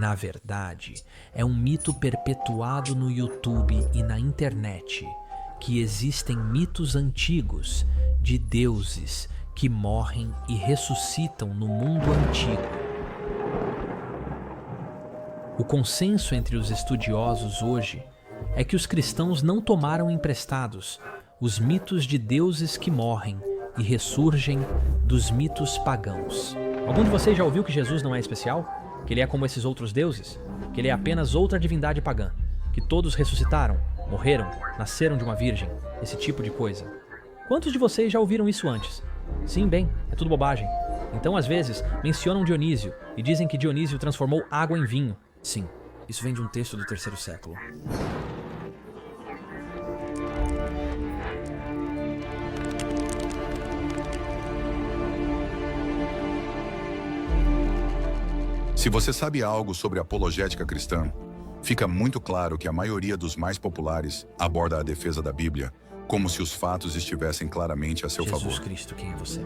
Na verdade, é um mito perpetuado no YouTube e na internet, que existem mitos antigos de deuses que morrem e ressuscitam no mundo antigo. O consenso entre os estudiosos hoje é que os cristãos não tomaram emprestados os mitos de deuses que morrem e ressurgem dos mitos pagãos. Algum de vocês já ouviu que Jesus não é especial? Que ele é como esses outros deuses? Que ele é apenas outra divindade pagã? Que todos ressuscitaram, morreram, nasceram de uma virgem? Esse tipo de coisa. Quantos de vocês já ouviram isso antes? Sim, bem, é tudo bobagem. Então, às vezes, mencionam Dionísio e dizem que Dionísio transformou água em vinho. Sim, isso vem de um texto do 3º século. Se você sabe algo sobre apologética cristã, fica muito claro que a maioria dos mais populares aborda a defesa da Bíblia como se os fatos estivessem claramente a seu favor. Jesus Cristo, quem é você?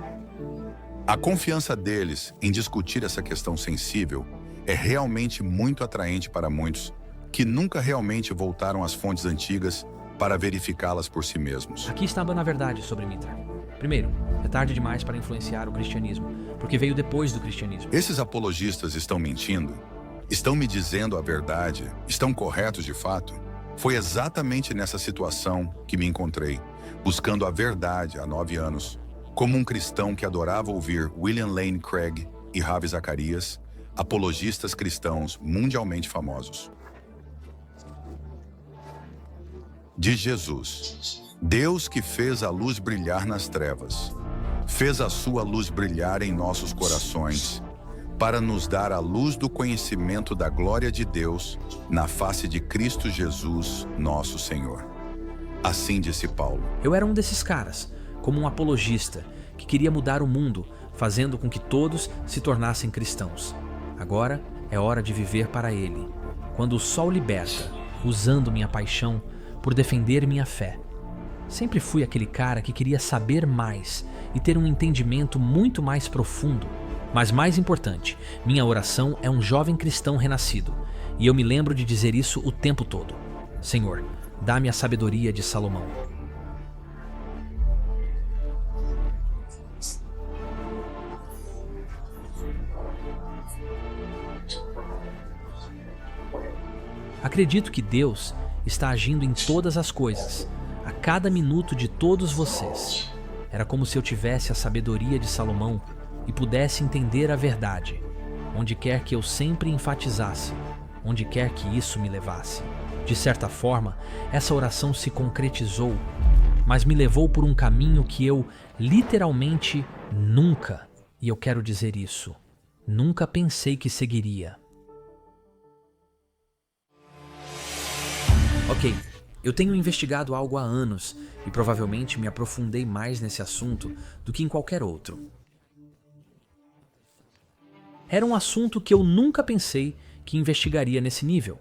A confiança deles em discutir essa questão sensível é realmente muito atraente para muitos que nunca realmente voltaram às fontes antigas para verificá-las por si mesmos. Aqui está a verdade sobre Mitra. Primeiro, é tarde demais para influenciar o cristianismo, porque veio depois do cristianismo. Esses apologistas estão mentindo? Estão me dizendo a verdade? Estão corretos de fato? Foi exatamente nessa situação que me encontrei, buscando a verdade há 9 anos, como um cristão que adorava ouvir William Lane Craig e Ravi Zacharias, apologistas cristãos mundialmente famosos. De Jesus, Deus que fez a luz brilhar nas trevas, fez a sua luz brilhar em nossos corações, para nos dar a luz do conhecimento da glória de Deus na face de Cristo Jesus, nosso Senhor. Assim disse Paulo. Eu era um desses caras, como um apologista, que queria mudar o mundo, fazendo com que todos se tornassem cristãos. Agora é hora de viver para Ele, quando o sol liberta, usando minha paixão por defender minha fé. Sempre fui aquele cara que queria saber mais e ter um entendimento muito mais profundo. Mas mais importante, minha oração é um jovem cristão renascido, e eu me lembro de dizer isso o tempo todo. Senhor, dá-me a sabedoria de Salomão. Acredito que Deus está agindo em todas as coisas, a cada minuto de todos vocês. Era como se eu tivesse a sabedoria de Salomão e pudesse entender a verdade, onde quer que eu sempre enfatizasse, onde quer que isso me levasse. De certa forma, essa oração se concretizou, mas me levou por um caminho que eu, literalmente, nunca, e eu quero dizer isso, nunca pensei que seguiria. Ok, eu tenho investigado algo há anos e provavelmente me aprofundei mais nesse assunto do que em qualquer outro. Era um assunto que eu nunca pensei que investigaria nesse nível,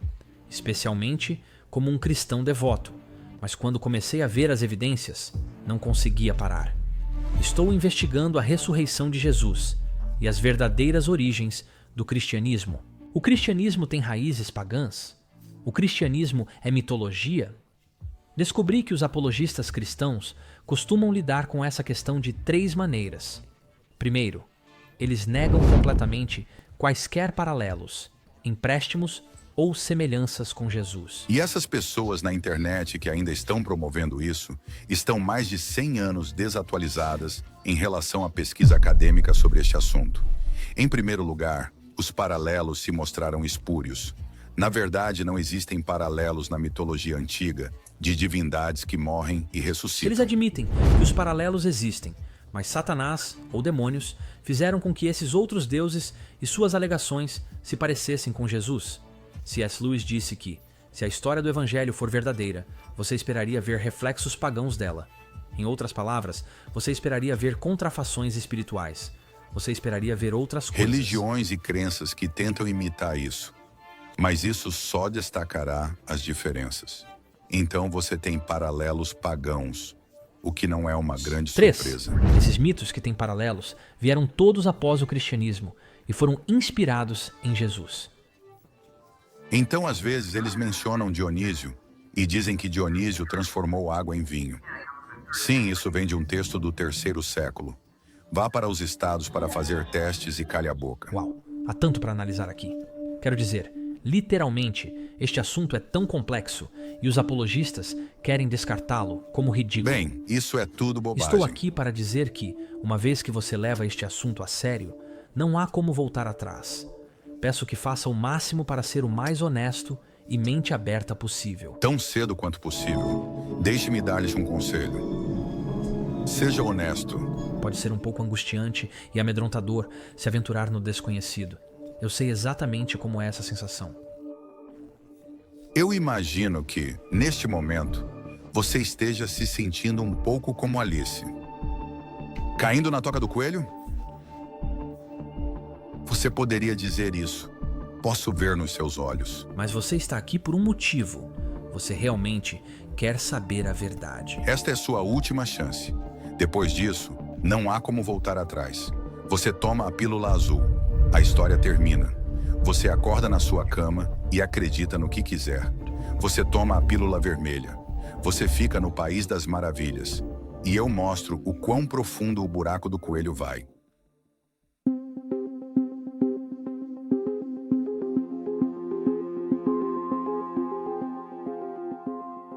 especialmente como um cristão devoto, mas quando comecei a ver as evidências, não conseguia parar. Estou investigando a ressurreição de Jesus e as verdadeiras origens do cristianismo. O cristianismo tem raízes pagãs? O cristianismo é mitologia? Descobri que os apologistas cristãos costumam lidar com essa questão de 3 maneiras. Primeiro, eles negam completamente quaisquer paralelos, empréstimos ou semelhanças com Jesus. E essas pessoas na internet que ainda estão promovendo isso, estão mais de 100 anos desatualizadas em relação à pesquisa acadêmica sobre este assunto. Em primeiro lugar, os paralelos se mostraram espúrios. Na verdade, não existem paralelos na mitologia antiga de divindades que morrem e ressuscitam. Eles admitem que os paralelos existem, mas Satanás, ou demônios, fizeram com que esses outros deuses e suas alegações se parecessem com Jesus. C.S. Lewis disse que, se a história do Evangelho for verdadeira, você esperaria ver reflexos pagãos dela. Em outras palavras, você esperaria ver contrafações espirituais. Você esperaria ver outras coisas. Religiões e crenças que tentam imitar isso. Mas isso só destacará as diferenças. Então você tem paralelos pagãos, o que não é uma grande 3. surpresa. Esses mitos que têm paralelos vieram todos após o cristianismo e foram inspirados em Jesus. Então, às vezes, eles mencionam Dionísio e dizem que Dionísio transformou água em vinho. Sim, isso vem de um texto do 3º século. Vá para os estados para fazer testes e calhe a boca. Uau, há tanto para analisar aqui. Quero dizer, literalmente, este assunto é tão complexo e os apologistas querem descartá-lo como ridículo. Bem, isso é tudo bobagem. Estou aqui para dizer que, uma vez que você leva este assunto a sério, não há como voltar atrás. Peço que faça o máximo para ser o mais honesto e mente aberta possível. Tão cedo quanto possível. Deixe-me dar-lhes um conselho. Seja honesto. Pode ser um pouco angustiante e amedrontador se aventurar no desconhecido. Eu sei exatamente como é essa sensação. Eu imagino que, neste momento, você esteja se sentindo um pouco como Alice. Caindo na toca do coelho? Você poderia dizer isso. Posso ver nos seus olhos. Mas você está aqui por um motivo. Você realmente quer saber a verdade. Esta é sua última chance. Depois disso, não há como voltar atrás. Você toma a pílula azul. A história termina. Você acorda na sua cama e acredita no que quiser. Você toma a pílula vermelha. Você fica no país das maravilhas. E eu mostro o quão profundo o buraco do coelho vai.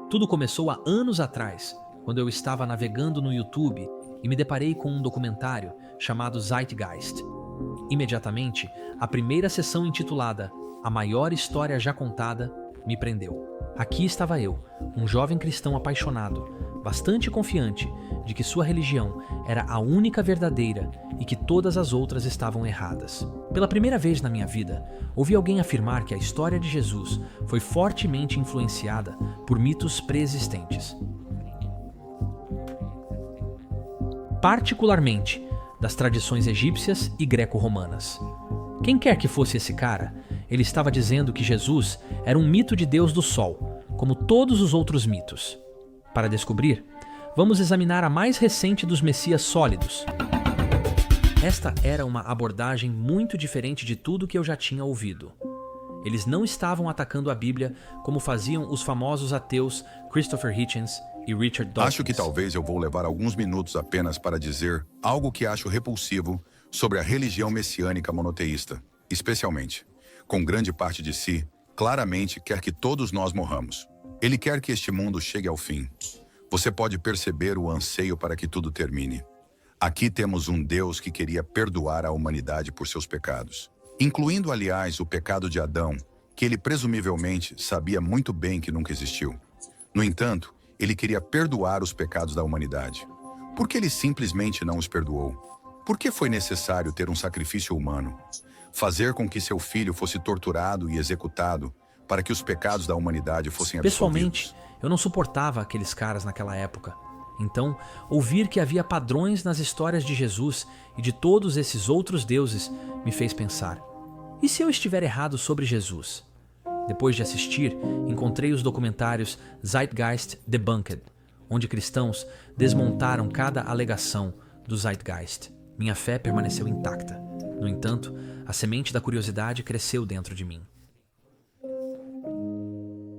Tudo começou há anos atrás, quando eu estava navegando no YouTube e me deparei com um documentário chamado Zeitgeist. Imediatamente, a primeira sessão intitulada A Maior História Já Contada me prendeu. Aqui estava eu, um jovem cristão apaixonado, bastante confiante de que sua religião era a única verdadeira e que todas as outras estavam erradas. Pela primeira vez na minha vida, ouvi alguém afirmar que a história de Jesus foi fortemente influenciada por mitos pré-existentes. Particularmente das tradições egípcias e greco-romanas. Quem quer que fosse esse cara, ele estava dizendo que Jesus era um mito de Deus do Sol, como todos os outros mitos. Para descobrir, vamos examinar a mais recente dos Messias sólidos. Esta era uma abordagem muito diferente de tudo que eu já tinha ouvido. Eles não estavam atacando a Bíblia como faziam os famosos ateus Christopher Hitchens e Richard Dawkins. Acho que talvez eu vou levar alguns minutos apenas para dizer algo que acho repulsivo sobre a religião messiânica monoteísta, especialmente, com grande parte de si, claramente quer que todos nós morramos. Ele quer que este mundo chegue ao fim. Você pode perceber o anseio para que tudo termine. Aqui temos um Deus que queria perdoar a humanidade por seus pecados, incluindo, aliás, o pecado de Adão, que ele presumivelmente sabia muito bem que nunca existiu. No entanto, ele queria perdoar os pecados da humanidade. Por que ele simplesmente não os perdoou? Por que foi necessário ter um sacrifício humano? Fazer com que seu filho fosse torturado e executado para que os pecados da humanidade fossem absolvidos? Pessoalmente, eu não suportava aqueles caras naquela época. Então, ouvir que havia padrões nas histórias de Jesus e de todos esses outros deuses me fez pensar: e se eu estiver errado sobre Jesus? Depois de assistir, encontrei os documentários Zeitgeist Debunked, onde cristãos desmontaram cada alegação do Zeitgeist. Minha fé permaneceu intacta. No entanto, a semente da curiosidade cresceu dentro de mim.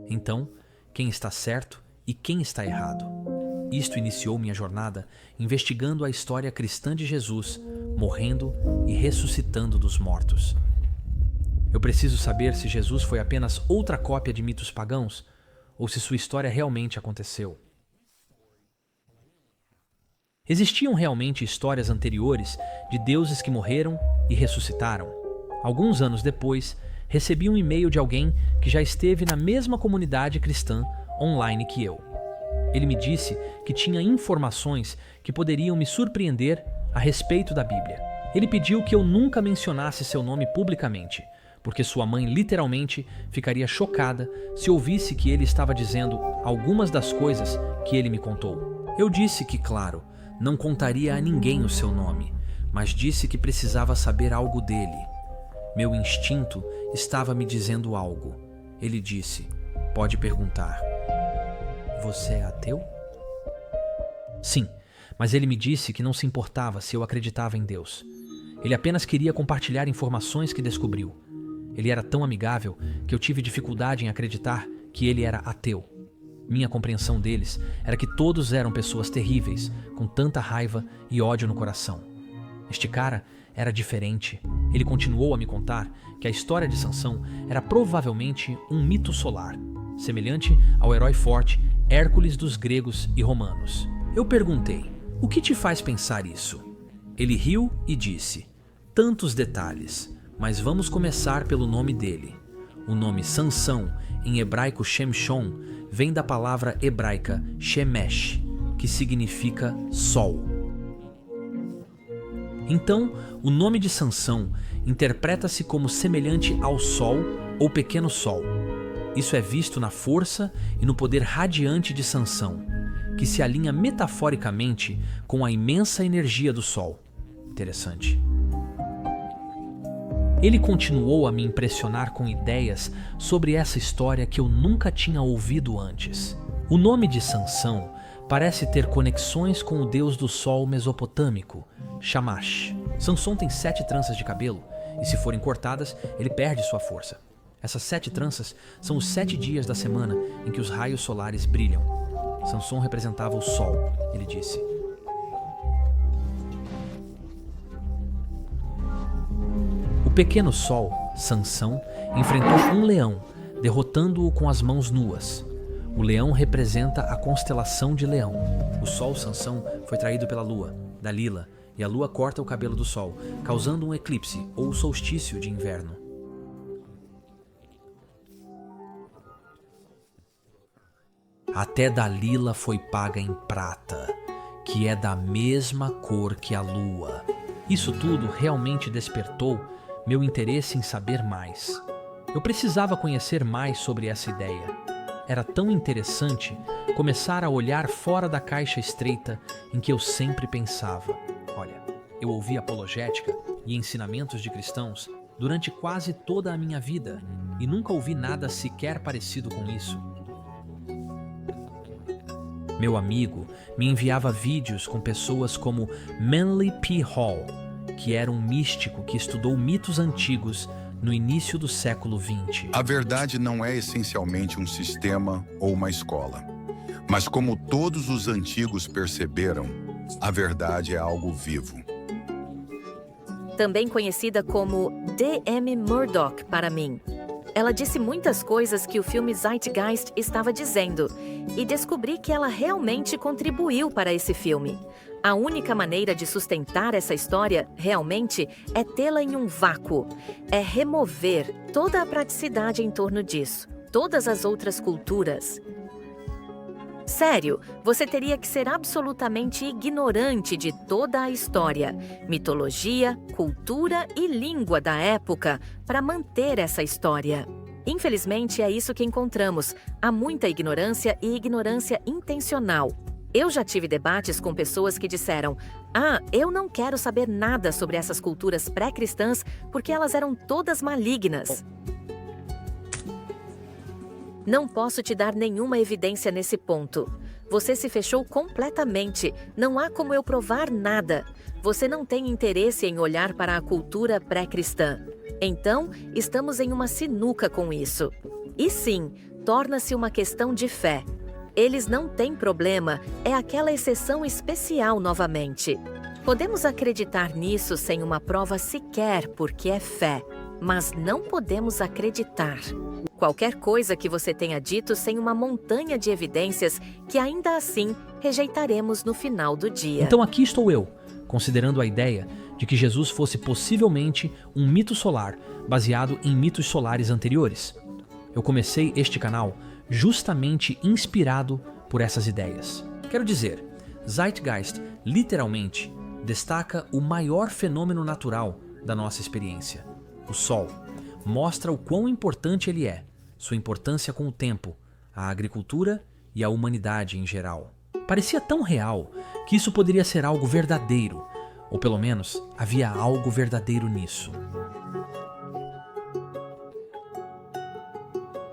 Então, quem está certo e quem está errado? Isto iniciou minha jornada investigando a história cristã de Jesus, morrendo e ressuscitando dos mortos. Eu preciso saber se Jesus foi apenas outra cópia de mitos pagãos ou se sua história realmente aconteceu. Existiam realmente histórias anteriores de deuses que morreram e ressuscitaram. Alguns anos depois, recebi um e-mail de alguém que já esteve na mesma comunidade cristã online que eu. Ele me disse que tinha informações que poderiam me surpreender a respeito da Bíblia. Ele pediu que eu nunca mencionasse seu nome publicamente, porque sua mãe literalmente ficaria chocada se ouvisse que ele estava dizendo algumas das coisas que ele me contou. Eu disse que, claro, não contaria a ninguém o seu nome, mas disse que precisava saber algo dele. Meu instinto estava me dizendo algo. Ele disse: "Pode perguntar. Você é ateu?" Sim, mas ele me disse que não se importava se eu acreditava em Deus. Ele apenas queria compartilhar informações que descobriu. Ele era tão amigável que eu tive dificuldade em acreditar que ele era ateu. Minha compreensão deles era que todos eram pessoas terríveis, com tanta raiva e ódio no coração. Este cara era diferente. Ele continuou a me contar que a história de Sansão era provavelmente um mito solar, semelhante ao herói forte Hércules dos gregos e romanos. Eu perguntei: o que te faz pensar isso? Ele riu e disse: tantos detalhes, mas vamos começar pelo nome dele. O nome Sansão, em hebraico Shemshon, vem da palavra hebraica Shemesh, que significa sol. Então, o nome de Sansão interpreta-se como semelhante ao sol ou pequeno sol. Isso é visto na força e no poder radiante de Sansão, que se alinha metaforicamente com a imensa energia do sol. Interessante. Ele continuou a me impressionar com ideias sobre essa história que eu nunca tinha ouvido antes. O nome de Sansão parece ter conexões com o deus do sol mesopotâmico, Shamash. Sansão tem 7 tranças de cabelo e, se forem cortadas, ele perde sua força. Essas 7 tranças são os 7 dias da semana em que os raios solares brilham. Sansão representava o sol, ele disse. O pequeno sol, Sansão, enfrentou um leão, derrotando-o com as mãos nuas. O leão representa a constelação de Leão. O sol, Sansão, foi traído pela lua, Dalila, e a lua corta o cabelo do sol, causando um eclipse ou solstício de inverno. Até Dalila foi paga em prata, que é da mesma cor que a lua. Isso tudo realmente despertou meu interesse em saber mais. Eu precisava conhecer mais sobre essa ideia. Era tão interessante começar a olhar fora da caixa estreita em que eu sempre pensava. Olha, eu ouvi apologética e ensinamentos de cristãos durante quase toda a minha vida e nunca ouvi nada sequer parecido com isso. Meu amigo me enviava vídeos com pessoas como Manly P. Hall, que era um místico que estudou mitos antigos no início do século XX. A verdade não é essencialmente um sistema ou uma escola. Mas como todos os antigos perceberam, a verdade é algo vivo. Também conhecida como D.M. Murdoch para mim. Ela disse muitas coisas que o filme Zeitgeist estava dizendo, e descobri que ela realmente contribuiu para esse filme. A única maneira de sustentar essa história, realmente, é tê-la em um vácuo. É remover toda a praticidade em torno disso, todas as outras culturas. Sério, você teria que ser absolutamente ignorante de toda a história, mitologia, cultura e língua da época para manter essa história. Infelizmente, é isso que encontramos. Há muita ignorância e ignorância intencional. Eu já tive debates com pessoas que disseram: eu não quero saber nada sobre essas culturas pré-cristãs porque elas eram todas malignas. Não posso te dar nenhuma evidência nesse ponto. Você se fechou completamente. Não há como eu provar nada. Você não tem interesse em olhar para a cultura pré-cristã. Então, estamos em uma sinuca com isso. E sim, torna-se uma questão de fé. Eles não têm problema, é aquela exceção especial novamente. Podemos acreditar nisso sem uma prova sequer, porque é fé. Mas não podemos acreditar. Qualquer coisa que você tenha dito sem uma montanha de evidências que ainda assim rejeitaremos no final do dia. Então aqui estou eu, considerando a ideia de que Jesus fosse possivelmente um mito solar, baseado em mitos solares anteriores. Eu comecei este canal justamente inspirado por essas ideias. Quero dizer, Zeitgeist literalmente destaca o maior fenômeno natural da nossa experiência, o Sol. Mostra o quão importante ele é, sua importância com o tempo, a agricultura e a humanidade em geral. Parecia tão real que isso poderia ser algo verdadeiro, ou pelo menos havia algo verdadeiro nisso.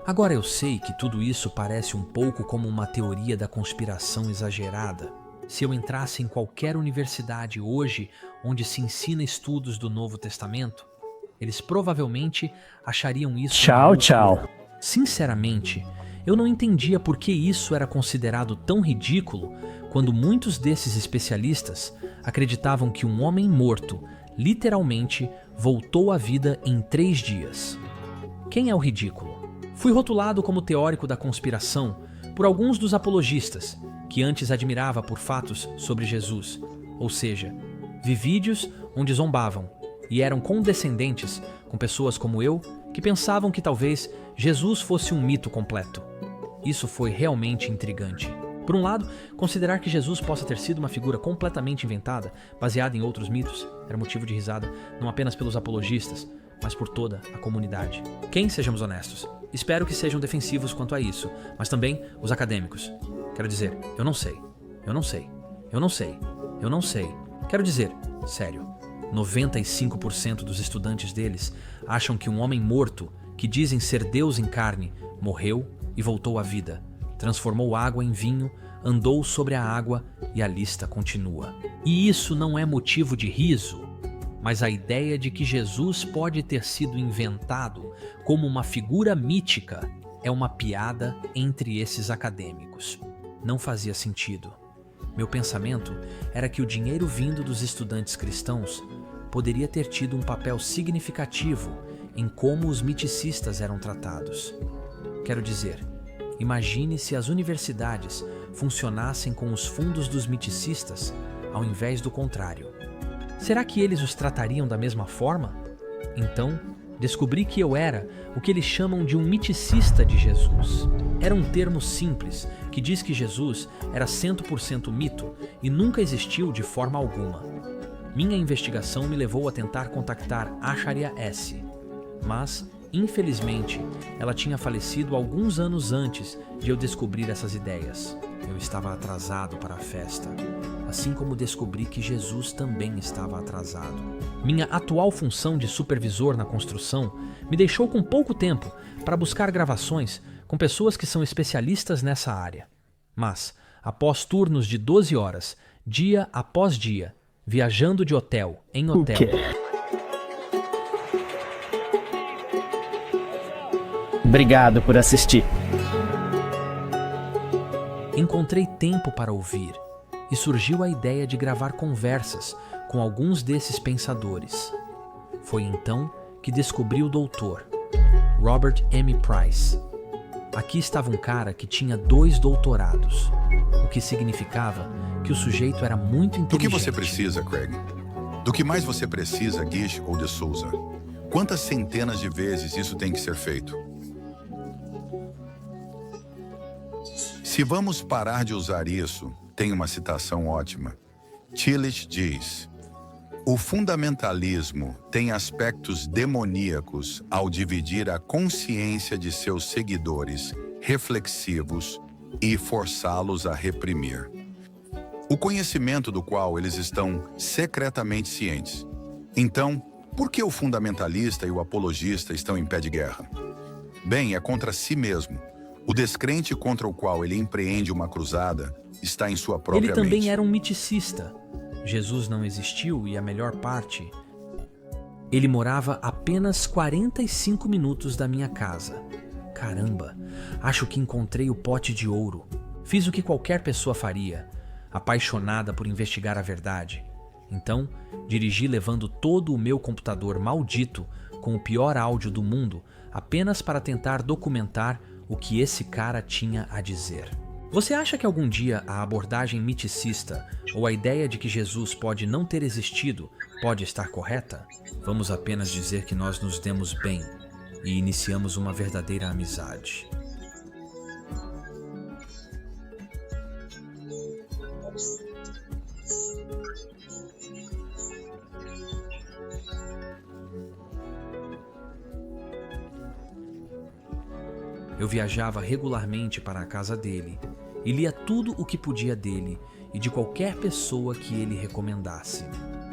Agora eu sei que tudo isso parece um pouco como uma teoria da conspiração exagerada. Se eu entrasse em qualquer universidade hoje onde se ensina estudos do Novo Testamento, Eles provavelmente achariam isso... Tchau, tchau. Sinceramente, eu não entendia por que isso era considerado tão ridículo quando muitos desses especialistas acreditavam que um homem morto, literalmente, voltou à vida em 3 dias. Quem é o ridículo? Fui rotulado como teórico da conspiração por alguns dos apologistas, que antes admirava por fatos sobre Jesus, ou seja, vi vídeos onde zombavam e eram condescendentes com pessoas como eu que pensavam que talvez Jesus fosse um mito completo. Isso foi realmente intrigante. Por um lado, considerar que Jesus possa ter sido uma figura completamente inventada, baseada em outros mitos, era motivo de risada não apenas pelos apologistas, mas por toda a comunidade. Quem, sejamos honestos, espero que sejam defensivos quanto a isso, mas também os acadêmicos. Quero dizer, eu não sei. Quero dizer, sério, 95% dos estudantes deles acham que um homem morto, que dizem ser Deus em carne, morreu e voltou à vida, transformou água em vinho, andou sobre a água e a lista continua. E isso não é motivo de riso, mas a ideia de que Jesus pode ter sido inventado como uma figura mítica é uma piada entre esses acadêmicos. Não fazia sentido. Meu pensamento era que o dinheiro vindo dos estudantes cristãos poderia ter tido um papel significativo em como os miticistas eram tratados. Quero dizer, imagine se as universidades funcionassem com os fundos dos miticistas ao invés do contrário. Será que eles os tratariam da mesma forma? Então, descobri que eu era o que eles chamam de um miticista de Jesus. Era um termo simples que diz que Jesus era 100% mito e nunca existiu de forma alguma. Minha investigação me levou a tentar contactar Acharya S., mas, infelizmente, ela tinha falecido alguns anos antes de eu descobrir essas ideias. Eu estava atrasado para a festa, assim como descobri que Jesus também estava atrasado. Minha atual função de supervisor na construção me deixou com pouco tempo para buscar gravações com pessoas que são especialistas nessa área. Mas, após turnos de 12 horas, dia após dia, viajando de hotel em hotel... Obrigado por assistir. Encontrei tempo para ouvir e surgiu a ideia de gravar conversas com alguns desses pensadores. Foi então que descobri o doutor, Robert M. Price. Aqui estava um cara que tinha 2 doutorados, o que significava que o sujeito era muito inteligente. Do que você precisa, Craig? Do que mais você precisa, Gish ou de Souza? Quantas centenas de vezes isso tem que ser feito? Se vamos parar de usar isso, tem uma citação ótima. Tillich diz: o fundamentalismo tem aspectos demoníacos ao dividir a consciência de seus seguidores reflexivos e forçá-los a reprimir o conhecimento do qual eles estão secretamente cientes. Então, por que o fundamentalista e o apologista estão em pé de guerra? Bem, é contra si mesmo. O descrente contra o qual ele empreende uma cruzada está em sua própria mente. Ele também era um miticista. Jesus não existiu e a melhor parte... Ele morava apenas 45 minutos da minha casa. Caramba, acho que encontrei o pote de ouro. Fiz o que qualquer pessoa faria, apaixonada por investigar a verdade. Então, dirigi levando todo o meu computador maldito com o pior áudio do mundo apenas para tentar documentar o que esse cara tinha a dizer. Você acha que algum dia a abordagem miticista ou a ideia de que Jesus pode não ter existido pode estar correta? Vamos apenas dizer que nós nos demos bem e iniciamos uma verdadeira amizade. Eu viajava regularmente para a casa dele e lia tudo o que podia dele e de qualquer pessoa que ele recomendasse.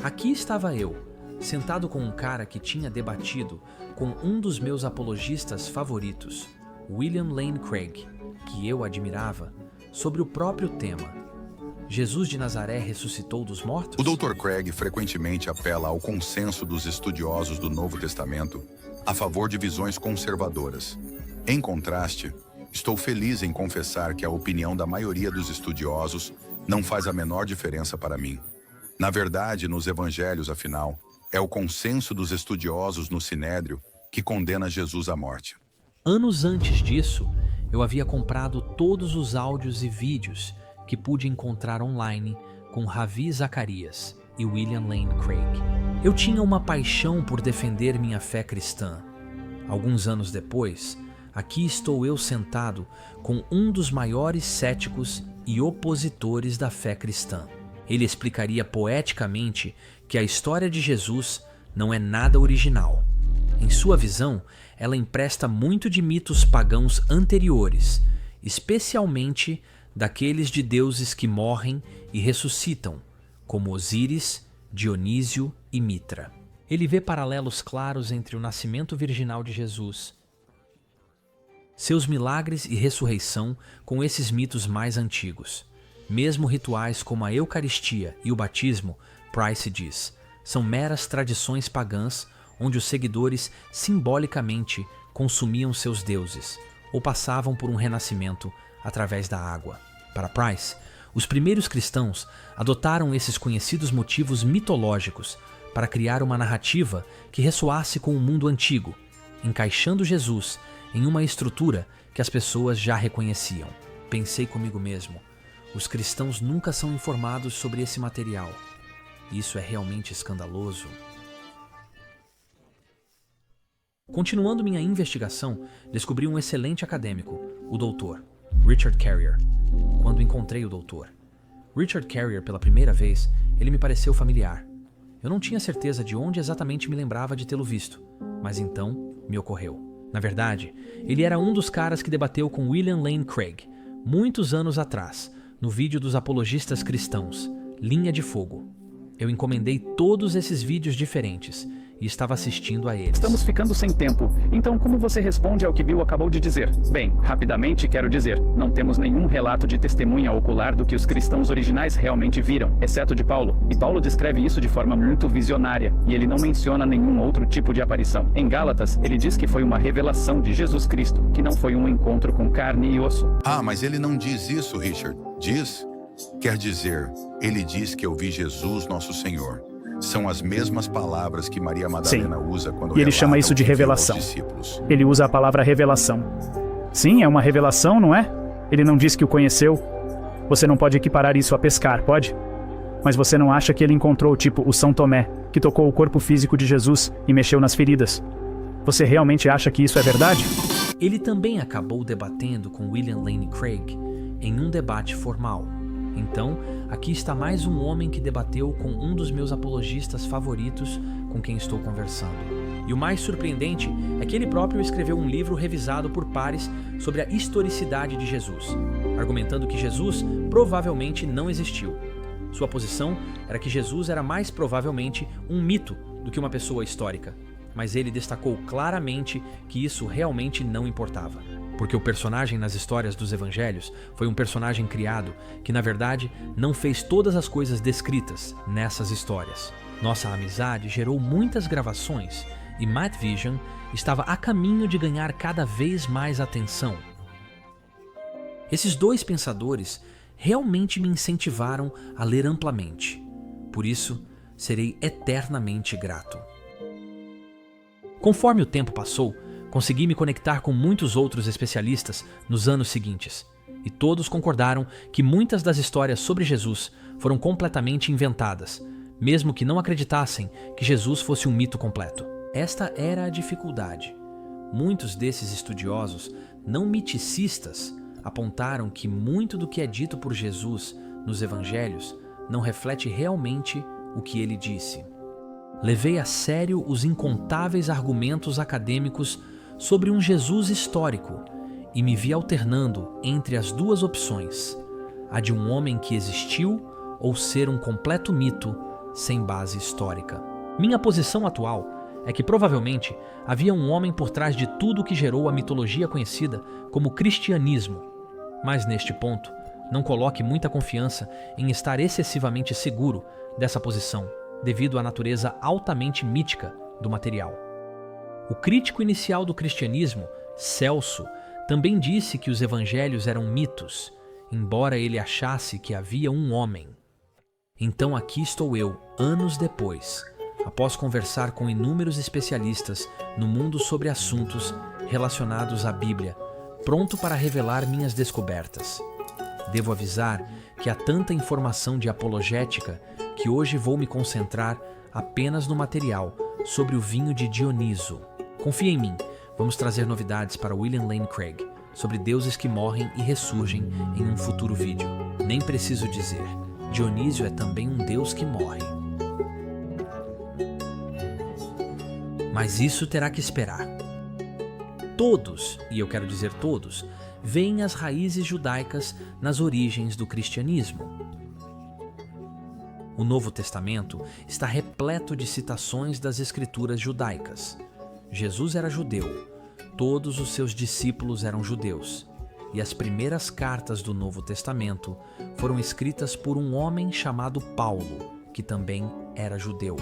Aqui estava eu, sentado com um cara que tinha debatido com um dos meus apologistas favoritos, William Lane Craig, que eu admirava, sobre o próprio tema. Jesus de Nazaré ressuscitou dos mortos? O Dr. Craig frequentemente apela ao consenso dos estudiosos do Novo Testamento a favor de visões conservadoras. Em contraste, estou feliz em confessar que a opinião da maioria dos estudiosos não faz a menor diferença para mim. Na verdade, nos evangelhos, afinal, é o consenso dos estudiosos no Sinédrio que condena Jesus à morte. Anos antes disso, eu havia comprado todos os áudios e vídeos que pude encontrar online com Ravi Zacharias e William Lane Craig. Eu tinha uma paixão por defender minha fé cristã. Alguns anos depois, aqui estou eu sentado com um dos maiores céticos e opositores da fé cristã. Ele explicaria poeticamente que a história de Jesus não é nada original. Em sua visão, ela empresta muito de mitos pagãos anteriores, especialmente daqueles de deuses que morrem e ressuscitam, como Osíris, Dionísio e Mitra. Ele vê paralelos claros entre o nascimento virginal de Jesus, seus milagres e ressurreição com esses mitos mais antigos. Mesmo rituais como a Eucaristia e o batismo, Price diz, são meras tradições pagãs onde os seguidores simbolicamente consumiam seus deuses ou passavam por um renascimento através da água. Para Price, os primeiros cristãos adotaram esses conhecidos motivos mitológicos para criar uma narrativa que ressoasse com o mundo antigo, encaixando Jesus em uma estrutura que as pessoas já reconheciam. Pensei comigo mesmo, os cristãos nunca são informados sobre esse material. Isso é realmente escandaloso. Continuando minha investigação, descobri um excelente acadêmico, o Dr. Richard Carrier. Quando encontrei o Dr. Richard Carrier pela primeira vez, ele me pareceu familiar. Eu não tinha certeza de onde exatamente me lembrava de tê-lo visto, mas então me ocorreu. Na verdade, ele era um dos caras que debateu com William Lane Craig, muitos anos atrás, no vídeo dos apologistas cristãos, Linha de Fogo. Eu encomendei todos esses vídeos diferentes e estava assistindo a eles. Estamos ficando sem tempo, então como você responde ao que Bill acabou de dizer? Bem, rapidamente quero dizer, não temos nenhum relato de testemunha ocular do que os cristãos originais realmente viram, exceto de Paulo. E Paulo descreve isso de forma muito visionária, e ele não menciona nenhum outro tipo de aparição. Em Gálatas, ele diz que foi uma revelação de Jesus Cristo, que não foi um encontro com carne e osso. Ah, mas ele não diz isso, Richard. Diz? Quer dizer, ele diz que eu vi Jesus, nosso Senhor. São as mesmas palavras que Maria Madalena usa quando e ele chama isso de revelação. Ele usa a palavra revelação. Sim, é uma revelação, não é? Ele não diz que o conheceu. Você não pode equiparar isso a pescar, pode? Mas você não acha que ele encontrou tipo o São Tomé, que tocou o corpo físico de Jesus e mexeu nas feridas? Você realmente acha que isso é verdade? Ele também acabou debatendo com William Lane Craig em um debate formal. Então, aqui está mais um homem que debateu com um dos meus apologistas favoritos com quem estou conversando. E o mais surpreendente é que ele próprio escreveu um livro revisado por pares sobre a historicidade de Jesus, argumentando que Jesus provavelmente não existiu. Sua posição era que Jesus era mais provavelmente um mito do que uma pessoa histórica, mas ele destacou claramente que isso realmente não importava. Porque o personagem nas histórias dos evangelhos foi um personagem criado que, na verdade, não fez todas as coisas descritas nessas histórias. Nossa amizade gerou muitas gravações e Matt Vision estava a caminho de ganhar cada vez mais atenção. Esses dois pensadores realmente me incentivaram a ler amplamente. Por isso, serei eternamente grato. Conforme o tempo passou, consegui me conectar com muitos outros especialistas nos anos seguintes, e todos concordaram que muitas das histórias sobre Jesus foram completamente inventadas, mesmo que não acreditassem que Jesus fosse um mito completo. Esta era a dificuldade. Muitos desses estudiosos não miticistas apontaram que muito do que é dito por Jesus nos evangelhos não reflete realmente o que ele disse. Levei a sério os incontáveis argumentos acadêmicos sobre um Jesus histórico e me vi alternando entre as duas opções, a de um homem que existiu ou ser um completo mito sem base histórica. Minha posição atual é que provavelmente havia um homem por trás de tudo que gerou a mitologia conhecida como cristianismo, mas neste ponto Não coloque muita confiança em estar excessivamente seguro dessa posição, devido à natureza altamente mítica do material. O crítico inicial do cristianismo, Celso, também disse que os evangelhos eram mitos, embora ele achasse que havia um homem. Então aqui estou eu, anos depois, após conversar com inúmeros especialistas no mundo sobre assuntos relacionados à Bíblia, pronto para revelar minhas descobertas. Devo avisar que há tanta informação de apologética que hoje vou me concentrar apenas no material sobre o vinho de Dioniso. Confia em mim, vamos trazer novidades para William Lane Craig sobre deuses que morrem e ressurgem em um futuro vídeo. Nem preciso dizer, Dionísio é também um deus que morre. Mas isso terá que esperar. Todos, e eu quero dizer todos, veem as raízes judaicas nas origens do cristianismo. O Novo Testamento está repleto de citações das escrituras judaicas. Jesus era judeu, todos os seus discípulos eram judeus, e as primeiras cartas do Novo Testamento foram escritas por um homem chamado Paulo, que também era judeu.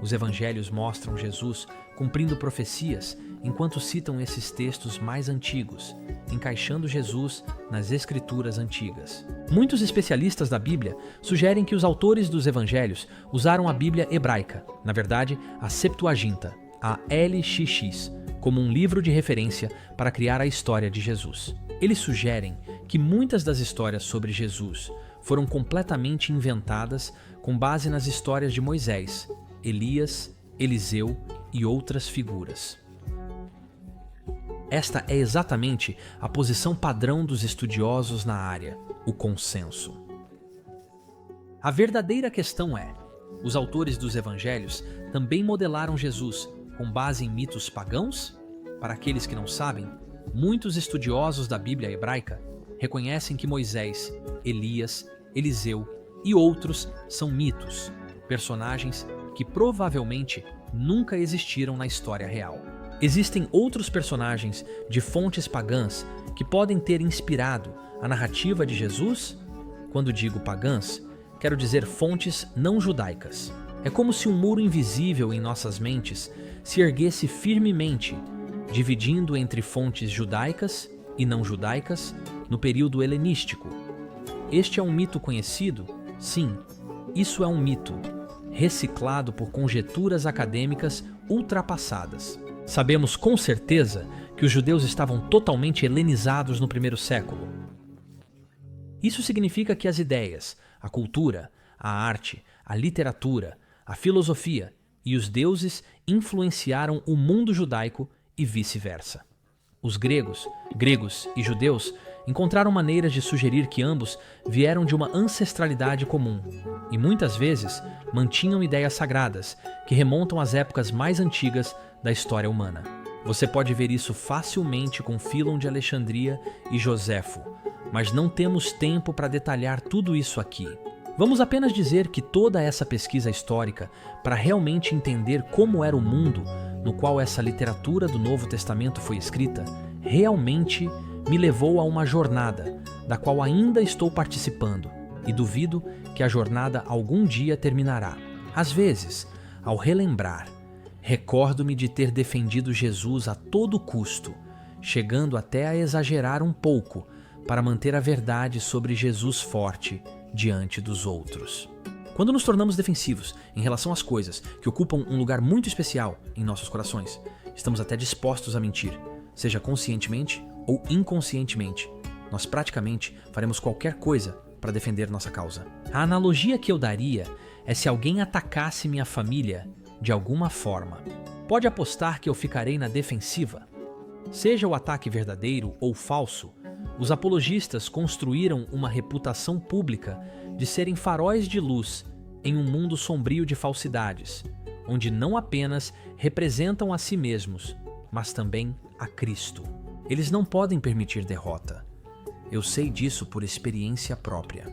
Os evangelhos mostram Jesus cumprindo profecias enquanto citam esses textos mais antigos, encaixando Jesus nas escrituras antigas. Muitos especialistas da Bíblia sugerem que os autores dos evangelhos usaram a Bíblia hebraica, na verdade, a Septuaginta, a LXX, como um livro de referência para criar a história de Jesus. Eles sugerem que muitas das histórias sobre Jesus foram completamente inventadas com base nas histórias de Moisés, Elias, Eliseu e outras figuras. Esta é exatamente a posição padrão dos estudiosos na área, o consenso. A verdadeira questão é: os autores dos evangelhos também modelaram Jesus com base em mitos pagãos? Para aqueles que não sabem, muitos estudiosos da Bíblia hebraica reconhecem que Moisés, Elias, Eliseu e outros são mitos, personagens que provavelmente nunca existiram na história real. Existem outros personagens de fontes pagãs que podem ter inspirado a narrativa de Jesus? Quando digo pagãs, quero dizer fontes não judaicas. É como se um muro invisível em nossas mentes se erguesse firmemente, dividindo entre fontes judaicas e não judaicas no período helenístico. Este é um mito conhecido? Sim, isso é um mito, reciclado por conjecturas acadêmicas ultrapassadas. Sabemos com certeza que os judeus estavam totalmente helenizados no primeiro século. Isso significa que as ideias, a cultura, a arte, a literatura, a filosofia e os deuses influenciaram o mundo judaico e vice-versa. Os gregos e judeus encontraram maneiras de sugerir que ambos vieram de uma ancestralidade comum e muitas vezes mantinham ideias sagradas que remontam às épocas mais antigas da história humana. Você pode ver isso facilmente com Fílon de Alexandria e Joséfo, mas não temos tempo para detalhar tudo isso aqui. Vamos apenas dizer que toda essa pesquisa histórica para realmente entender como era o mundo no qual essa literatura do Novo Testamento foi escrita, realmente me levou a uma jornada da qual ainda estou participando e duvido que a jornada algum dia terminará. Às vezes, ao relembrar, recordo-me de ter defendido Jesus a todo custo, chegando até a exagerar um pouco para manter a verdade sobre Jesus forte diante dos outros. Quando nos tornamos defensivos em relação às coisas que ocupam um lugar muito especial em nossos corações, estamos até dispostos a mentir, seja conscientemente ou inconscientemente. Nós praticamente faremos qualquer coisa para defender nossa causa. A analogia que eu daria é se alguém atacasse minha família de alguma forma. Pode apostar que eu ficarei na defensiva? Seja o ataque verdadeiro ou falso, os apologistas construíram uma reputação pública de serem faróis de luz em um mundo sombrio de falsidades, onde não apenas representam a si mesmos, mas também a Cristo. Eles não podem permitir derrota. Eu sei disso por experiência própria.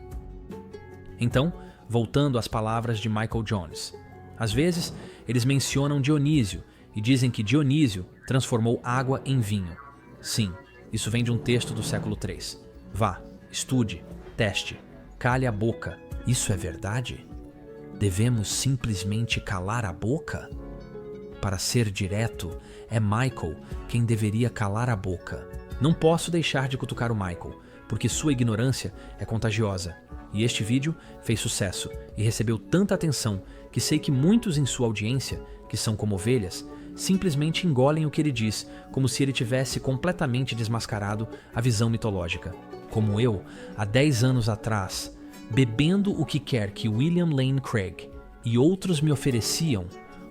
Então, voltando às palavras de Michael Jones, às vezes eles mencionam Dionísio e dizem que Dionísio transformou água em vinho. Sim, isso vem de um texto do século III. Vá, estude, Teste. Cale a boca. Isso é verdade? Devemos simplesmente calar a boca? Para ser direto, é Michael quem deveria calar a boca. Não posso deixar de cutucar o Michael, porque sua ignorância é contagiosa. E este vídeo fez sucesso e recebeu tanta atenção que sei que muitos em sua audiência, que são como ovelhas, simplesmente engolem o que ele diz, como se ele tivesse completamente desmascarado a visão mitológica. Como eu, há 10 anos atrás, bebendo o que quer que William Lane Craig e outros me ofereciam,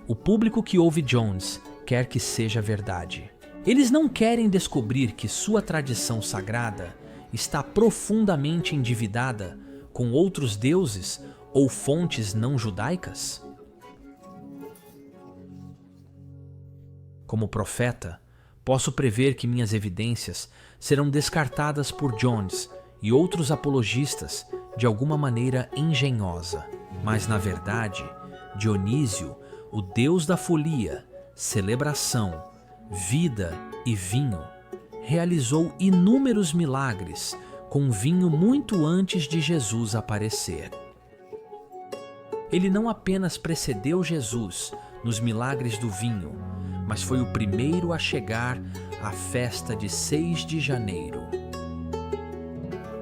o público que ouve Jones quer que seja verdade. Eles não querem descobrir que sua tradição sagrada está profundamente endividada com outros deuses ou fontes não judaicas? Como profeta, posso prever que minhas evidências serão descartadas por Jones e outros apologistas de alguma maneira engenhosa. Mas, na verdade, Dionísio, o deus da folia, celebração, vida e vinho, realizou inúmeros milagres com vinho muito antes de Jesus aparecer. Ele não apenas precedeu Jesus nos milagres do vinho, mas foi o primeiro a chegar à festa de 6 de janeiro.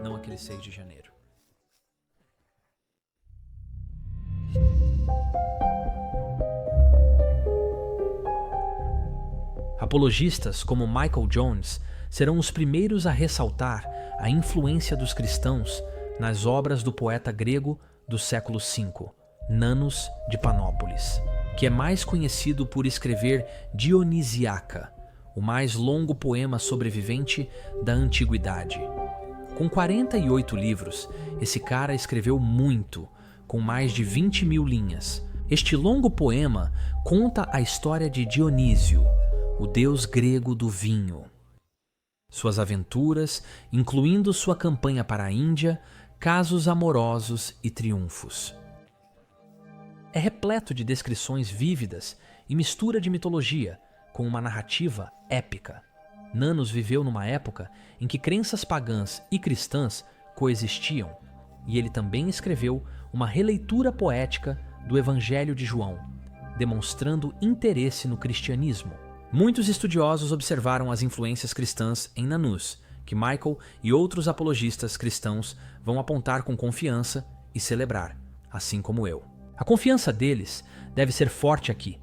Não aquele 6 de janeiro. Apologistas como Michael Jones serão os primeiros a ressaltar a influência dos cristãos nas obras do poeta grego do século V, Nanos de Panópolis, que é mais conhecido por escrever Dionisiaca, o mais longo poema sobrevivente da antiguidade. Com 48 livros, esse cara escreveu muito, com mais de 20.000 linhas. Este longo poema conta a história de Dionísio, o deus grego do vinho. Suas aventuras, incluindo sua campanha para a Índia, casos amorosos e triunfos. É repleto de descrições vívidas e mistura de mitologia, com uma narrativa épica. Nanos viveu numa época em que crenças pagãs e cristãs coexistiam, e ele também escreveu uma releitura poética do Evangelho de João, demonstrando interesse no cristianismo. Muitos estudiosos observaram as influências cristãs em Nanus, que Michael e outros apologistas cristãos vão apontar com confiança e celebrar, assim como eu. A confiança deles deve ser forte aqui,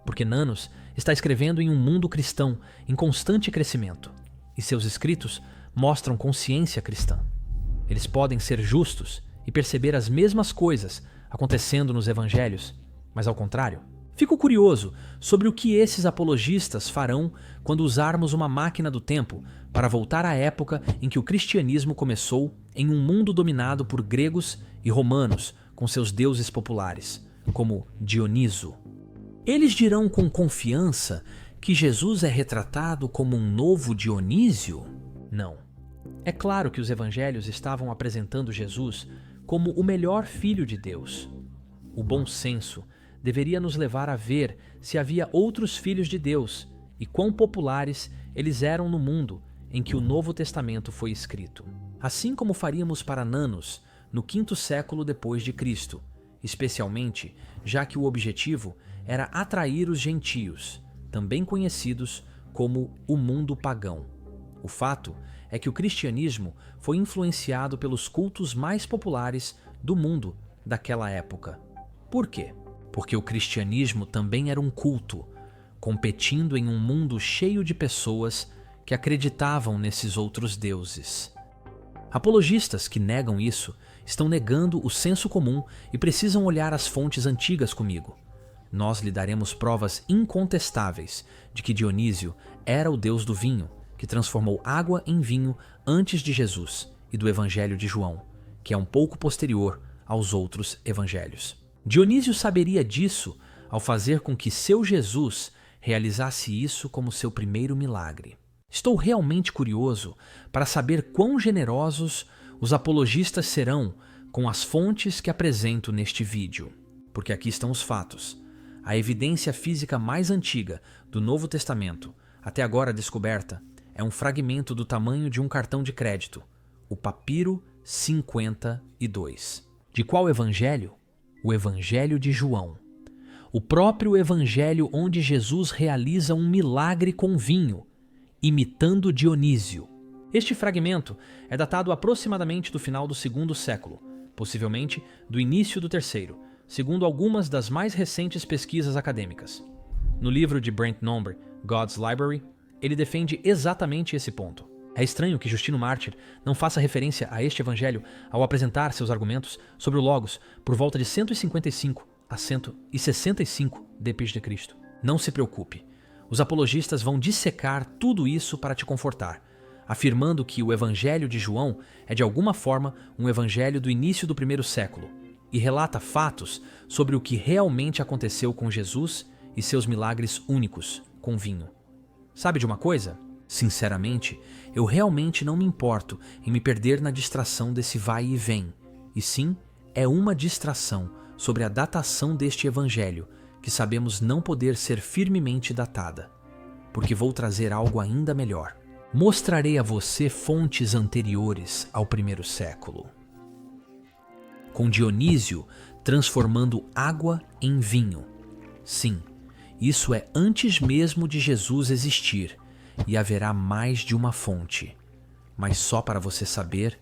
porque Nanos está escrevendo em um mundo cristão em constante crescimento, e seus escritos mostram consciência cristã. Eles podem ser justos e perceber as mesmas coisas acontecendo nos evangelhos, mas ao contrário. Fico curioso sobre o que esses apologistas farão quando usarmos uma máquina do tempo para voltar à época em que o cristianismo começou em um mundo dominado por gregos e romanos com seus deuses populares, como Dioniso. Eles dirão com confiança que Jesus é retratado como um novo Dionísio? Não. É claro que os evangelhos estavam apresentando Jesus como o melhor filho de Deus. O bom senso deveria nos levar a ver se havia outros filhos de Deus e quão populares eles eram no mundo em que o Novo Testamento foi escrito. Assim como faríamos para Nanos no 5º século depois de Cristo, especialmente já que o objetivo era atrair os gentios, também conhecidos como o mundo pagão. O fato é que o cristianismo foi influenciado pelos cultos mais populares do mundo daquela época. Por quê? Porque o cristianismo também era um culto, competindo em um mundo cheio de pessoas que acreditavam nesses outros deuses. Apologistas que negam isso estão negando o senso comum e precisam olhar as fontes antigas comigo. Nós lhe daremos provas incontestáveis de que Dionísio era o deus do vinho, que transformou água em vinho antes de Jesus e do Evangelho de João, que é um pouco posterior aos outros evangelhos. Dionísio saberia disso ao fazer com que seu Jesus realizasse isso como seu primeiro milagre. Estou realmente curioso para saber quão generosos os apologistas serão com as fontes que apresento neste vídeo, porque aqui estão os fatos. A evidência física mais antiga do Novo Testamento, até agora descoberta, é um fragmento do tamanho de um cartão de crédito, o Papiro 52. De qual evangelho? O Evangelho de João. O próprio evangelho onde Jesus realiza um milagre com vinho, imitando Dionísio. Este fragmento é datado aproximadamente do final do 2º século, possivelmente do início do 3º, segundo algumas das mais recentes pesquisas acadêmicas. No livro de Brent Nombre, God's Library, ele defende exatamente esse ponto. É estranho que Justino Mártir não faça referência a este evangelho ao apresentar seus argumentos sobre o Logos por volta de 155 a 165 d.C. Não se preocupe, os apologistas vão dissecar tudo isso para te confortar, afirmando que o Evangelho de João é de alguma forma um evangelho do início do 1º século e relata fatos sobre o que realmente aconteceu com Jesus e seus milagres únicos com vinho. Sabe de uma coisa? Sinceramente, eu realmente não me importo em me perder na distração desse vai e vem, e sim, é uma distração sobre a datação deste evangelho que sabemos não poder ser firmemente datada, porque vou trazer algo ainda melhor. Mostrarei a você fontes anteriores ao 1º século. Com Dionísio transformando água em vinho. Sim, isso é antes mesmo de Jesus existir, e haverá mais de uma fonte. Mas só para você saber,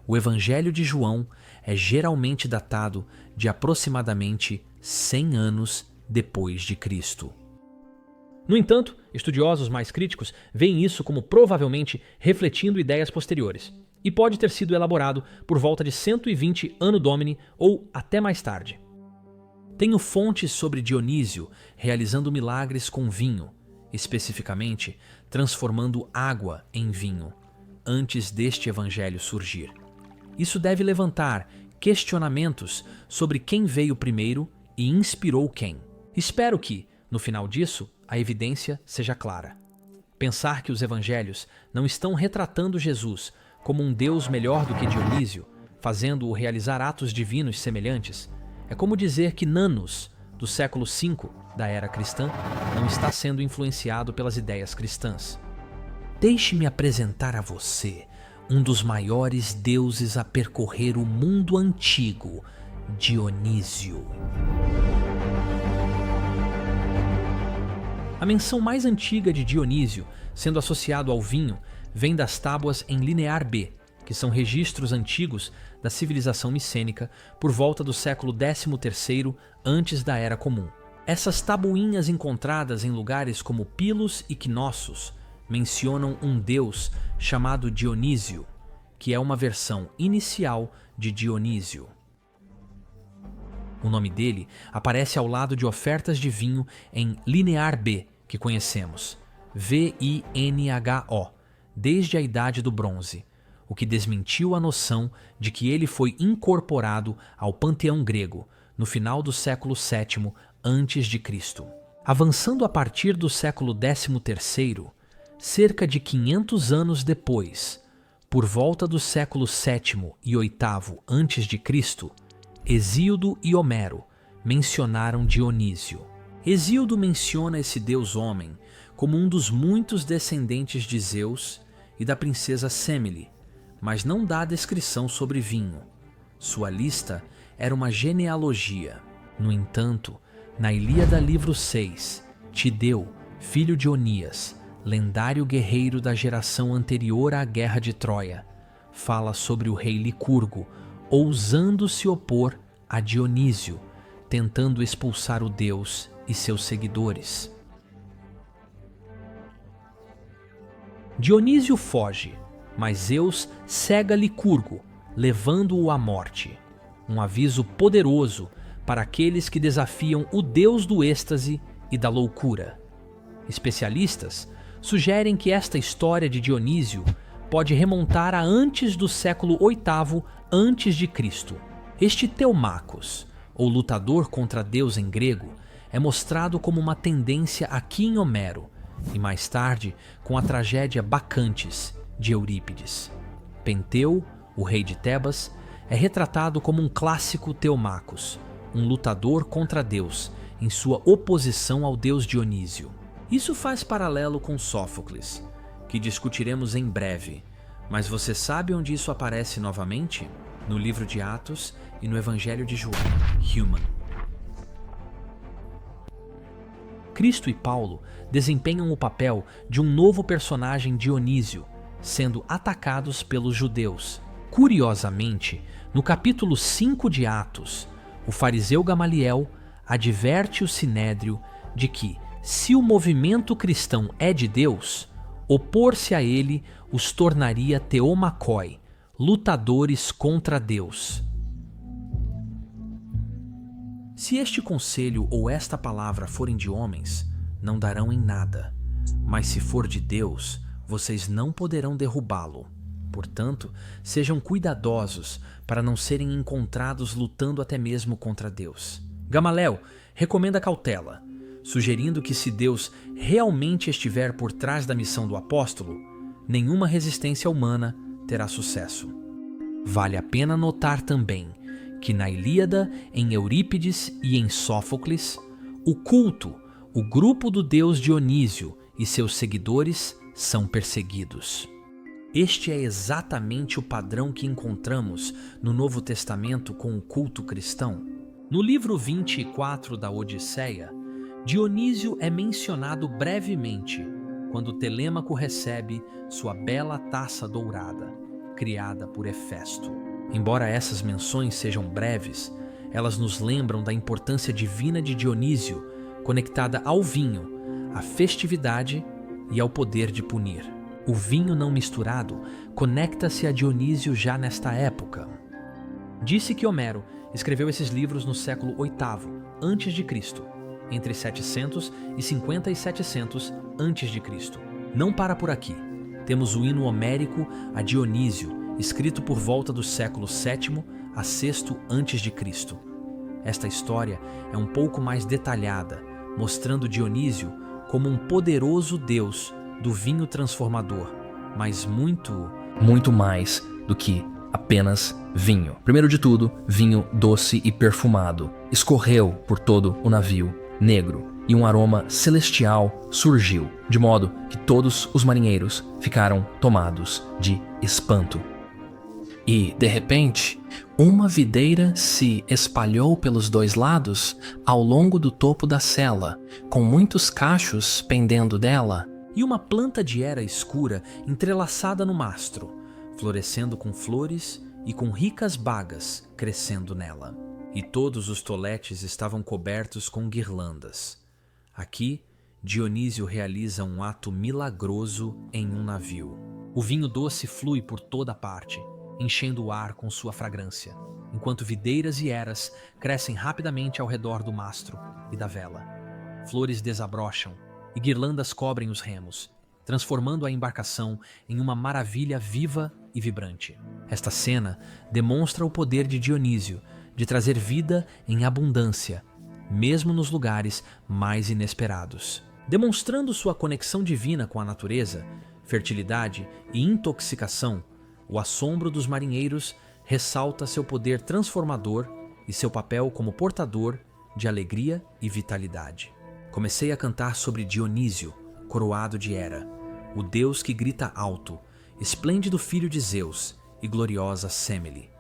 o Evangelho de João é geralmente datado de aproximadamente 100 anos depois de Cristo. No entanto, estudiosos mais críticos veem isso como provavelmente refletindo ideias posteriores, e pode ter sido elaborado por volta de 120 Anno Domini ou até mais tarde. Tenho fontes sobre Dionísio realizando milagres com vinho, especificamente transformando água em vinho, antes deste evangelho surgir. Isso deve levantar questionamentos sobre quem veio primeiro e inspirou quem. Espero que, no final disso, a evidência seja clara. Pensar que os evangelhos não estão retratando Jesus como um Deus melhor do que Dionísio, fazendo-o realizar atos divinos semelhantes, é como dizer que Nanos, do século V da era cristã, não está sendo influenciado pelas ideias cristãs. Deixe-me apresentar a você um dos maiores deuses a percorrer o mundo antigo, Dionísio. A menção mais antiga de Dionísio, sendo associado ao vinho, vem das tábuas em Linear B, que são registros antigos da civilização micênica por volta do século XIII antes da Era Comum. Essas tabuinhas encontradas em lugares como Pilos e Knossos mencionam um deus chamado Dionísio, que é uma versão inicial de Dionísio. O nome dele aparece ao lado de ofertas de vinho em Linear B, que conhecemos, V-I-N-H-O, desde a Idade do Bronze, o que desmentiu a noção de que ele foi incorporado ao panteão grego no final do século VII a.C. Avançando a partir do século XIII, cerca de 500 anos depois, por volta do século VII e VIII a.C., Hesíodo e Homero mencionaram Dionísio. Hesíodo menciona esse deus-homem como um dos muitos descendentes de Zeus e da princesa Semele, mas não dá descrição sobre vinho. Sua lista era uma genealogia. No entanto, na Ilíada livro 6, Tideu, filho de Onias, lendário guerreiro da geração anterior à Guerra de Troia, fala sobre o rei Licurgo, ousando se opor a Dionísio, tentando expulsar o deus e seus seguidores. Dionísio foge, mas Zeus cega Licurgo, levando-o à morte. Um aviso poderoso para aqueles que desafiam o deus do êxtase e da loucura. Especialistas sugerem que esta história de Dionísio pode remontar a antes do século VIII a.C. Este Teumachos, ou lutador contra Deus em grego, é mostrado como uma tendência aqui em Homero, e mais tarde com a tragédia Bacantes, de Eurípides. Penteu, o rei de Tebas, é retratado como um clássico Teumachos, um lutador contra Deus, em sua oposição ao deus Dionísio. Isso faz paralelo com Sófocles, que discutiremos em breve, Mas você sabe onde isso aparece novamente? No livro de Atos e no Evangelho de João. Human. Cristo e Paulo desempenham o papel de um novo personagem Dionísio, sendo atacados pelos judeus. Curiosamente, no capítulo 5 de Atos, o fariseu Gamaliel adverte o sinédrio de que, se o movimento cristão é de Deus, opor-se a ele os tornaria teomacoi, lutadores contra Deus. Se este conselho ou esta palavra forem de homens, não darão em nada, mas se for de Deus, vocês não poderão derrubá-lo. Portanto, sejam cuidadosos para não serem encontrados lutando até mesmo contra Deus. Gamaliel recomenda cautela, sugerindo que se Deus realmente estiver por trás da missão do apóstolo, nenhuma resistência humana terá sucesso. Vale a pena notar também que na Ilíada, em Eurípides e em Sófocles, o culto, o grupo do deus Dionísio e seus seguidores são perseguidos. Este é exatamente o padrão que encontramos no Novo Testamento com o culto cristão. No livro 24 da Odisseia, Dionísio é mencionado brevemente quando Telêmaco recebe sua bela taça dourada, criada por Hefesto. Embora essas menções sejam breves, elas nos lembram da importância divina de Dionísio, conectada ao vinho, à festividade e ao poder de punir. O vinho não misturado conecta-se a Dionísio já nesta época. Disse que Homero escreveu esses livros no século VIII a.C., entre 750 e 700 a.C. Não para por aqui. Temos o hino homérico a Dionísio, escrito por volta do século VII a VI a.C. Esta história é um pouco mais detalhada, mostrando Dionísio como um poderoso deus do vinho transformador, mas muito mais do que apenas vinho. Primeiro de tudo, vinho doce e perfumado escorreu por todo o navio negro e um aroma celestial surgiu, de modo que todos os marinheiros ficaram tomados de espanto. E, de repente, uma videira se espalhou pelos dois lados ao longo do topo da cela, com muitos cachos pendendo dela, e uma planta de hera escura entrelaçada no mastro, florescendo com flores e com ricas bagas crescendo nela. E todos os toletes estavam cobertos com guirlandas. Aqui, Dionísio realiza um ato milagroso em um navio. O vinho doce flui por toda parte, enchendo o ar com sua fragrância, enquanto videiras e eras crescem rapidamente ao redor do mastro e da vela. Flores desabrocham e guirlandas cobrem os remos, transformando a embarcação em uma maravilha viva e vibrante. Esta cena demonstra o poder de Dionísio de trazer vida em abundância, mesmo nos lugares mais inesperados. Demonstrando sua conexão divina com a natureza, fertilidade e intoxicação, o assombro dos marinheiros ressalta seu poder transformador e seu papel como portador de alegria e vitalidade. Comecei a cantar sobre Dionísio, coroado de Hera, o deus que grita alto, esplêndido filho de Zeus e gloriosa Semele.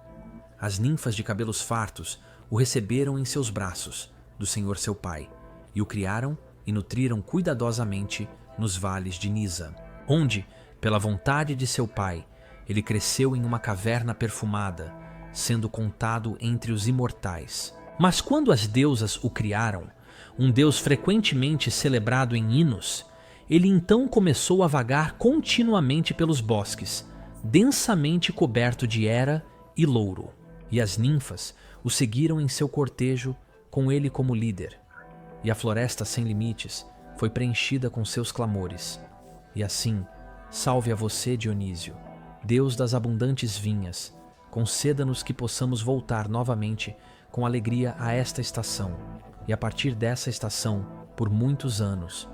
As ninfas de cabelos fartos o receberam em seus braços, do Senhor seu pai, e o criaram e nutriram cuidadosamente nos vales de Nisa, onde, pela vontade de seu pai, ele cresceu em uma caverna perfumada, sendo contado entre os imortais. Mas quando as deusas o criaram, um deus frequentemente celebrado em hinos, ele então começou a vagar continuamente pelos bosques, densamente coberto de hera e louro. E as ninfas o seguiram em seu cortejo, com ele como líder. E a floresta sem limites foi preenchida com seus clamores. E assim, salve a você, Dionísio, Deus das abundantes vinhas, conceda-nos que possamos voltar novamente com alegria a esta estação, e a partir dessa estação, por muitos anos.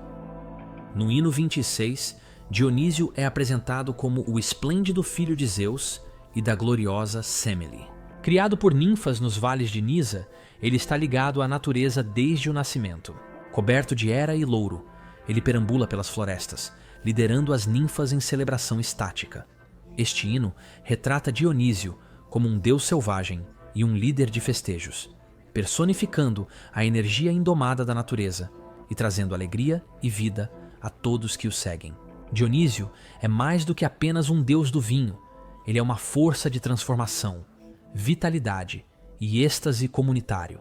No hino 26, Dionísio é apresentado como o esplêndido filho de Zeus e da gloriosa Semele. Criado por ninfas nos vales de Nisa, ele está ligado à natureza desde o nascimento. Coberto de hera e louro, ele perambula pelas florestas, liderando as ninfas em celebração estática. Este hino retrata Dionísio como um deus selvagem e um líder de festejos, personificando a energia indomada da natureza e trazendo alegria e vida a todos que o seguem. Dionísio é mais do que apenas um deus do vinho. Ele é uma força de transformação, vitalidade e êxtase comunitário.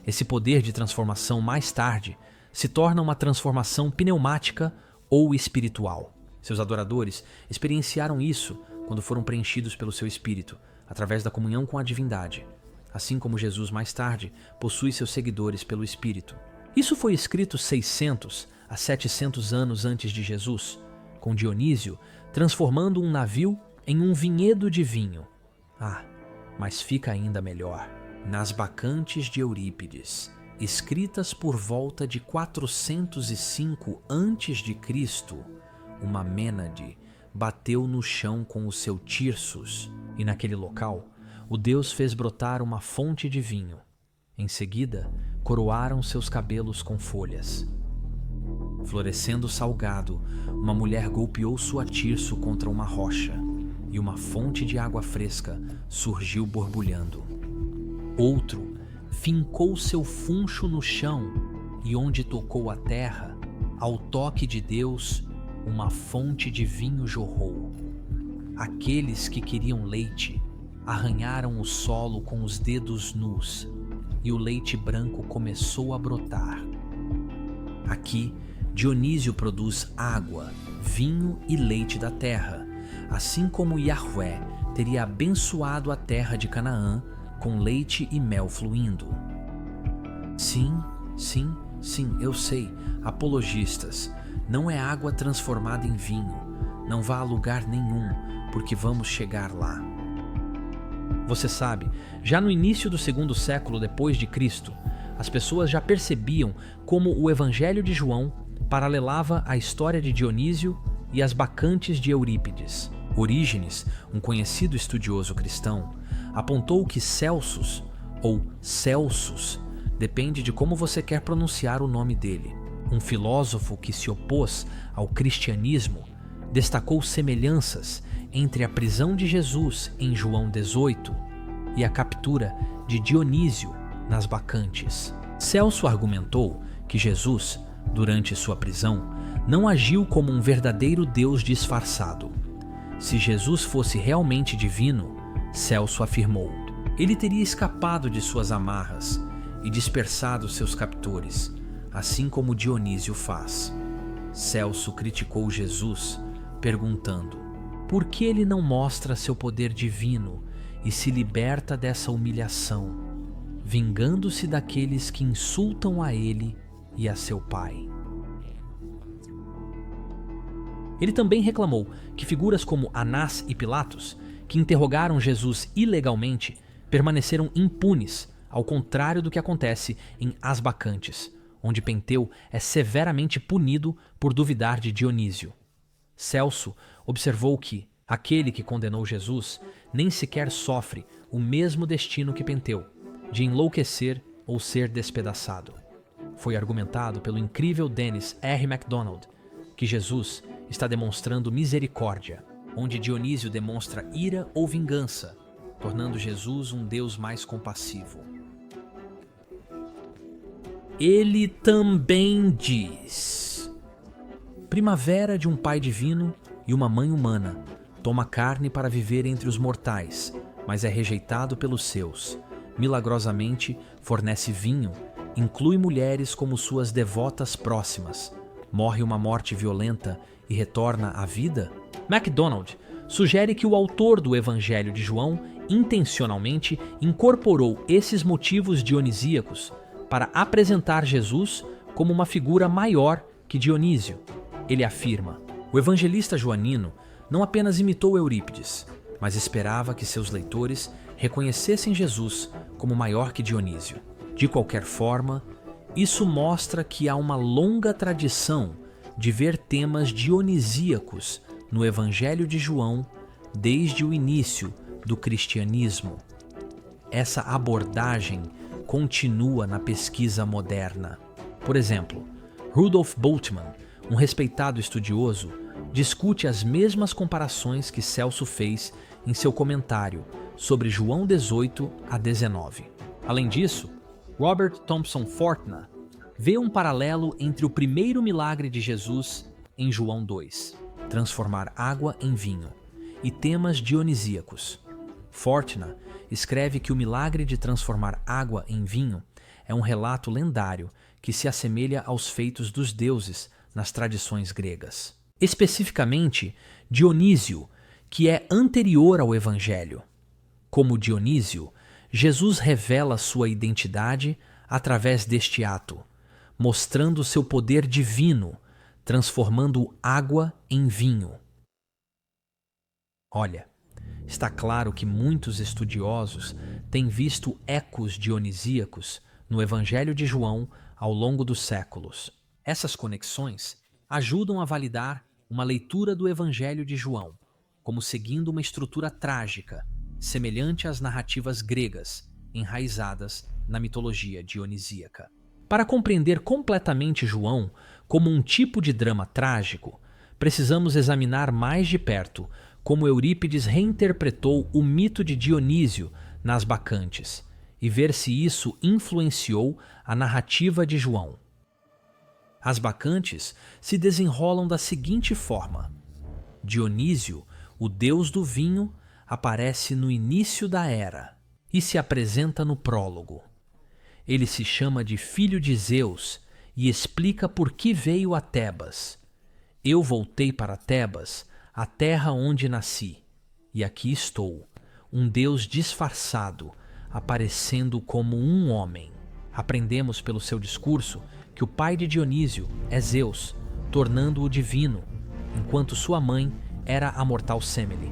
Esse poder de transformação mais tarde se torna uma transformação pneumática ou espiritual. Seus adoradores experienciaram isso quando foram preenchidos pelo seu espírito, através da comunhão com a divindade, assim como Jesus mais tarde possui seus seguidores pelo espírito. Isso foi escrito 600 a 700 anos antes de Jesus, com Dionísio transformando um navio em um vinhedo de vinho. Ah, mas fica ainda melhor. Nas Bacantes de Eurípides, escritas por volta de 405 a.C., uma Mênade bateu no chão com o seu Tirsus, e naquele local o deus fez brotar uma fonte de vinho. Em seguida, coroaram seus cabelos com folhas. Florescendo salgado, uma mulher golpeou sua Tirso contra uma rocha, e uma fonte de água fresca surgiu borbulhando. Outro fincou seu funcho no chão, e onde tocou a terra, ao toque de Deus, uma fonte de vinho jorrou. Aqueles que queriam leite arranharam o solo com os dedos nus, e o leite branco começou a brotar. Aqui, Dionísio produz água, vinho e leite da terra, assim como Yahvé teria abençoado a terra de Canaã com leite e mel fluindo. Sim, eu sei, apologistas, não é água transformada em vinho. Não vá a lugar nenhum, porque vamos chegar lá. Você sabe, já no início do 2º século depois de Cristo, as pessoas já percebiam como o Evangelho de João paralelava a história de Dionísio e as Bacantes de Eurípides. Orígenes, um conhecido estudioso cristão, apontou que Celsus, ou Celsus, depende de como você quer pronunciar o nome dele. Um filósofo que se opôs ao cristianismo destacou semelhanças entre a prisão de Jesus em João 18 e a captura de Dionísio nas Bacantes. Celso argumentou que Jesus, durante sua prisão, não agiu como um verdadeiro Deus disfarçado. Se Jesus fosse realmente divino, Celso afirmou, ele teria escapado de suas amarras e dispersado seus captores, assim como Dionísio faz. Celso criticou Jesus, perguntando, por que ele não mostra seu poder divino e se liberta dessa humilhação, vingando-se daqueles que insultam a ele e a seu pai? Ele também reclamou que figuras como Anás e Pilatos, que interrogaram Jesus ilegalmente, permaneceram impunes, ao contrário do que acontece em As Bacantes, onde Penteu é severamente punido por duvidar de Dionísio. Celso observou que aquele que condenou Jesus nem sequer sofre o mesmo destino que Penteu, de enlouquecer ou ser despedaçado. Foi argumentado pelo incrível Dennis R. MacDonald que Jesus está demonstrando misericórdia, onde Dionísio demonstra ira ou vingança, tornando Jesus um Deus mais compassivo. Ele também diz: primavera de um pai divino e uma mãe humana, toma carne para viver entre os mortais, mas é rejeitado pelos seus. Milagrosamente fornece vinho, inclui mulheres como suas devotas próximas, morre uma morte violenta e retorna à vida? MacDonald sugere que o autor do Evangelho de João intencionalmente incorporou esses motivos dionisíacos para apresentar Jesus como uma figura maior que Dionísio. Ele afirma: o evangelista joanino não apenas imitou Eurípides, mas esperava que seus leitores reconhecessem Jesus como maior que Dionísio. De qualquer forma, isso mostra que há uma longa tradição de ver temas dionisíacos no Evangelho de João desde o início do cristianismo. Essa abordagem continua na pesquisa moderna. Por exemplo, Rudolf Bultmann, um respeitado estudioso, discute as mesmas comparações que Celso fez em seu comentário sobre João 18 a 19. Além disso, Robert Thompson Fortna vê um paralelo entre o primeiro milagre de Jesus em João 2, transformar água em vinho, e temas dionisíacos. Fortna escreve que o milagre de transformar água em vinho é um relato lendário que se assemelha aos feitos dos deuses nas tradições gregas. Especificamente, Dionísio, que é anterior ao Evangelho. Como Dionísio, Jesus revela sua identidade através deste ato, mostrando seu poder divino, transformando água em vinho. Olha, está claro que muitos estudiosos têm visto ecos dionisíacos no Evangelho de João ao longo dos séculos. Essas conexões ajudam a validar uma leitura do Evangelho de João como seguindo uma estrutura trágica, semelhante às narrativas gregas, enraizadas na mitologia dionisíaca. Para compreender completamente João como um tipo de drama trágico, precisamos examinar mais de perto como Eurípides reinterpretou o mito de Dionísio nas Bacantes e ver se isso influenciou a narrativa de João. As Bacantes se desenrolam da seguinte forma: Dionísio, o deus do vinho, aparece no início da era e se apresenta no prólogo. Ele se chama de filho de Zeus e explica por que veio a Tebas. Eu voltei para Tebas, a terra onde nasci, e aqui estou, um deus disfarçado, aparecendo como um homem. Aprendemos pelo seu discurso que o pai de Dionísio é Zeus, tornando-o divino, enquanto sua mãe era a mortal Semele.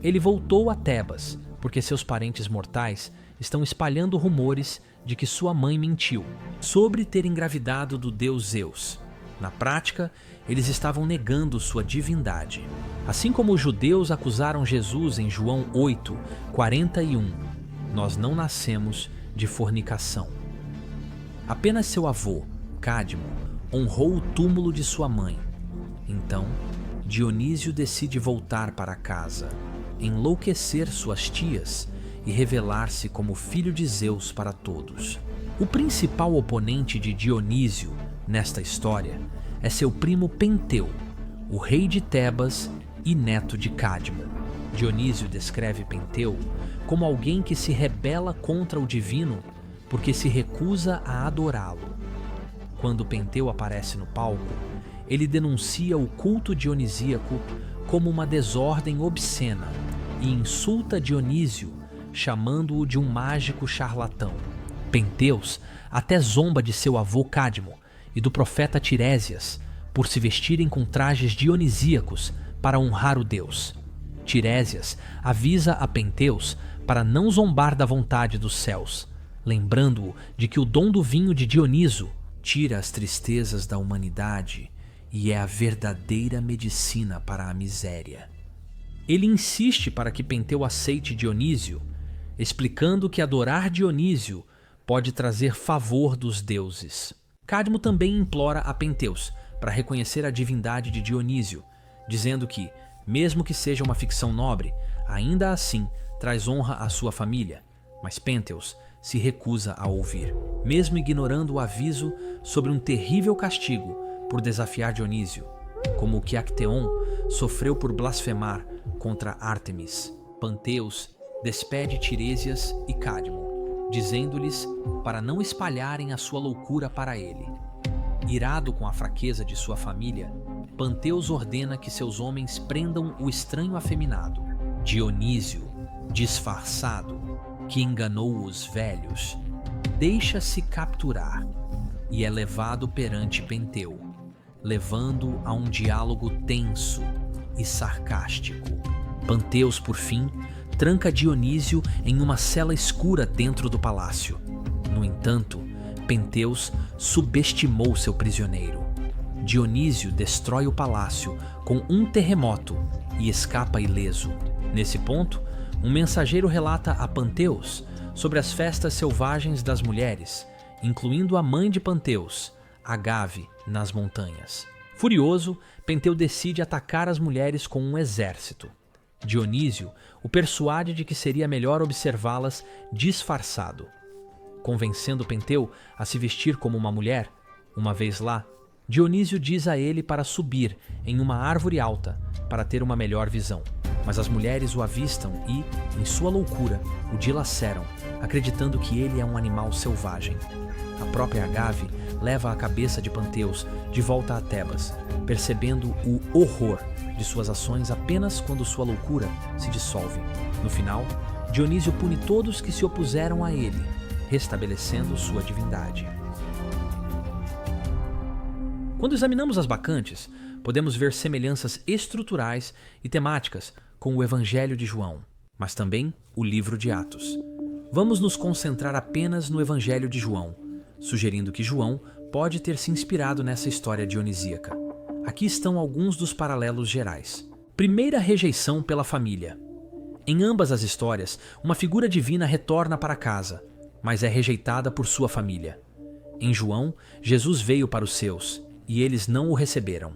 Ele voltou a Tebas, porque seus parentes mortais estão espalhando rumores de que sua mãe mentiu sobre ter engravidado do deus Zeus. Na prática, eles estavam negando sua divindade. Assim como os judeus acusaram Jesus em João 8, 41, nós não nascemos de fornicação. Apenas seu avô, Cadmo, honrou o túmulo de sua mãe. Então, Dionísio decide voltar para casa, enlouquecer suas tias e revelar-se como filho de Zeus para todos. O principal oponente de Dionísio nesta história é seu primo Penteu, o rei de Tebas e neto de Cadmo. Dionísio descreve Penteu como alguém que se rebela contra o divino porque se recusa a adorá-lo. Quando Penteu aparece no palco, ele denuncia o culto dionisíaco como uma desordem obscena e insulta Dionísio, chamando-o de um mágico charlatão. Penteus até zomba de seu avô Cadmo e do profeta Tirésias por se vestirem com trajes dionisíacos para honrar o deus. Tirésias avisa a Penteus para não zombar da vontade dos céus, lembrando-o de que o dom do vinho de Dioniso tira as tristezas da humanidade e é a verdadeira medicina para a miséria. Ele insiste para que Penteu aceite Dionísio, explicando que adorar Dionísio pode trazer favor dos deuses. Cadmo também implora a Penteus para reconhecer a divindade de Dionísio, dizendo que, mesmo que seja uma ficção nobre, ainda assim traz honra à sua família, mas Penteus se recusa a ouvir, mesmo ignorando o aviso sobre um terrível castigo por desafiar Dionísio, como o que Acteon sofreu por blasfemar contra Ártemis. Penteus despede Tiresias e Cadmo, dizendo-lhes para não espalharem a sua loucura para ele. Irado com a fraqueza de sua família, Penteus ordena que seus homens prendam o estranho afeminado, Dionísio, disfarçado, que enganou os velhos, deixa-se capturar e é levado perante Penteu, levando a um diálogo tenso e sarcástico. Penteus, por fim, tranca Dionísio em uma cela escura dentro do palácio. No entanto, Penteus subestimou seu prisioneiro. Dionísio destrói o palácio com um terremoto e escapa ileso. Nesse ponto, um mensageiro relata a Penteus sobre as festas selvagens das mulheres, incluindo a mãe de Penteus, Agave, nas montanhas. Furioso, Penteu decide atacar as mulheres com um exército. Dionísio o persuade de que seria melhor observá-las disfarçado. Convencendo Penteu a se vestir como uma mulher, uma vez lá, Dionísio diz a ele para subir em uma árvore alta para ter uma melhor visão. Mas as mulheres o avistam e, em sua loucura, o dilaceram, acreditando que ele é um animal selvagem. A própria Agave leva a cabeça de Panteus de volta a Tebas, percebendo o horror de suas ações apenas quando sua loucura se dissolve. No final, Dionísio pune todos que se opuseram a ele, restabelecendo sua divindade. Quando examinamos as bacantes, podemos ver semelhanças estruturais e temáticas com o Evangelho de João, mas também o livro de Atos. Vamos nos concentrar apenas no Evangelho de João, sugerindo que João pode ter se inspirado nessa história dionisíaca. Aqui estão alguns dos paralelos gerais. Primeira rejeição pela família. Em ambas as histórias, uma figura divina retorna para casa, mas é rejeitada por sua família. Em João, Jesus veio para os seus, e eles não o receberam.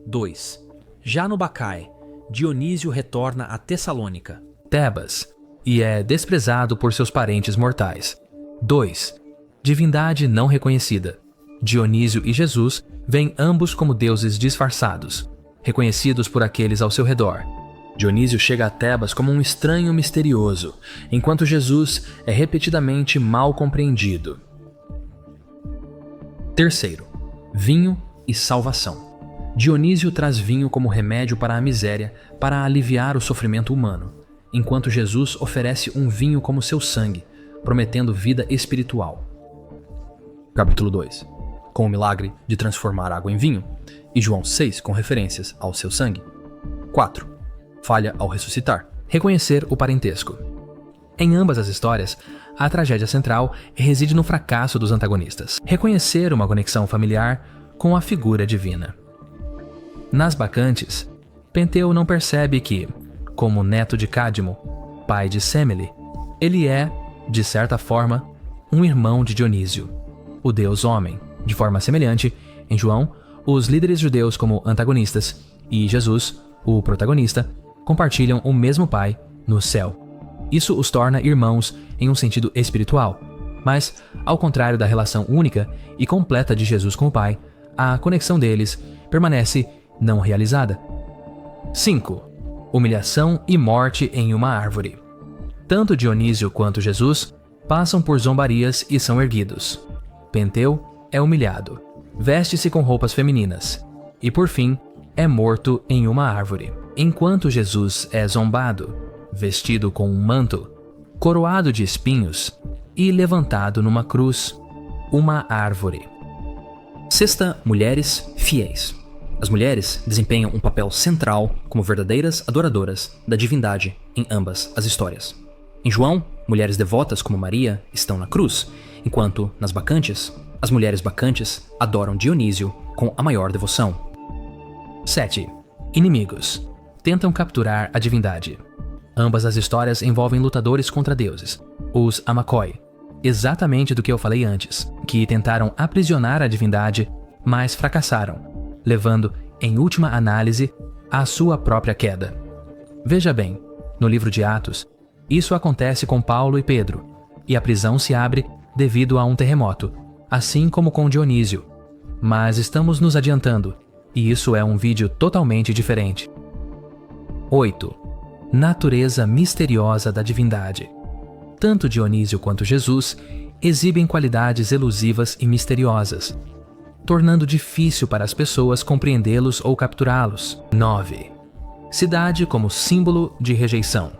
2. Já no Bacchae, Dionísio retorna a Tessalônica, Tebas, e é desprezado por seus parentes mortais. 2. Divindade não reconhecida. Dionísio e Jesus veem ambos como deuses disfarçados, reconhecidos por aqueles ao seu redor. Dionísio chega a Tebas como um estranho misterioso, enquanto Jesus é repetidamente mal compreendido. 3. Vinho e salvação. Dionísio traz vinho como remédio para a miséria, para aliviar o sofrimento humano, enquanto Jesus oferece um vinho como seu sangue, prometendo vida espiritual. Capítulo 2. Com o milagre de transformar água em vinho, e João 6 com referências ao seu sangue. 4. Falha ao ressuscitar. Reconhecer o parentesco. Em ambas as histórias, a tragédia central reside no fracasso dos antagonistas. Reconhecer uma conexão familiar com a figura divina. Nas bacantes, Penteu não percebe que, como neto de Cádimo, pai de Semele, ele é, de certa forma, um irmão de Dionísio, o deus homem. De forma semelhante, em João, os líderes judeus como antagonistas e Jesus, o protagonista, compartilham o mesmo pai no céu. Isso os torna irmãos em um sentido espiritual, mas, ao contrário da relação única e completa de Jesus com o Pai, a conexão deles permanece não realizada. 5. Humilhação e morte em uma árvore. Tanto Dionísio quanto Jesus passam por zombarias e são erguidos. Penteu é humilhado, veste-se com roupas femininas e, por fim, é morto em uma árvore. Enquanto Jesus é zombado, vestido com um manto, coroado de espinhos e levantado numa cruz, uma árvore. 6. Mulheres fiéis. As mulheres desempenham um papel central como verdadeiras adoradoras da divindade em ambas as histórias. Em João, mulheres devotas como Maria estão na cruz, enquanto nas bacantes, as mulheres bacantes adoram Dionísio com a maior devoção. 7. Inimigos. Tentam capturar a divindade. Ambas as histórias envolvem lutadores contra deuses, os Amakoi, exatamente do que eu falei antes, que tentaram aprisionar a divindade, mas fracassaram, levando, em última análise, à sua própria queda. Veja bem, no livro de Atos, isso acontece com Paulo e Pedro, e a prisão se abre devido a um terremoto, assim como com Dionísio. Mas estamos nos adiantando, e isso é um vídeo totalmente diferente. 8. Natureza misteriosa da divindade. Tanto Dionísio quanto Jesus exibem qualidades elusivas e misteriosas, tornando difícil para as pessoas compreendê-los ou capturá-los. 9. Cidade como símbolo de rejeição.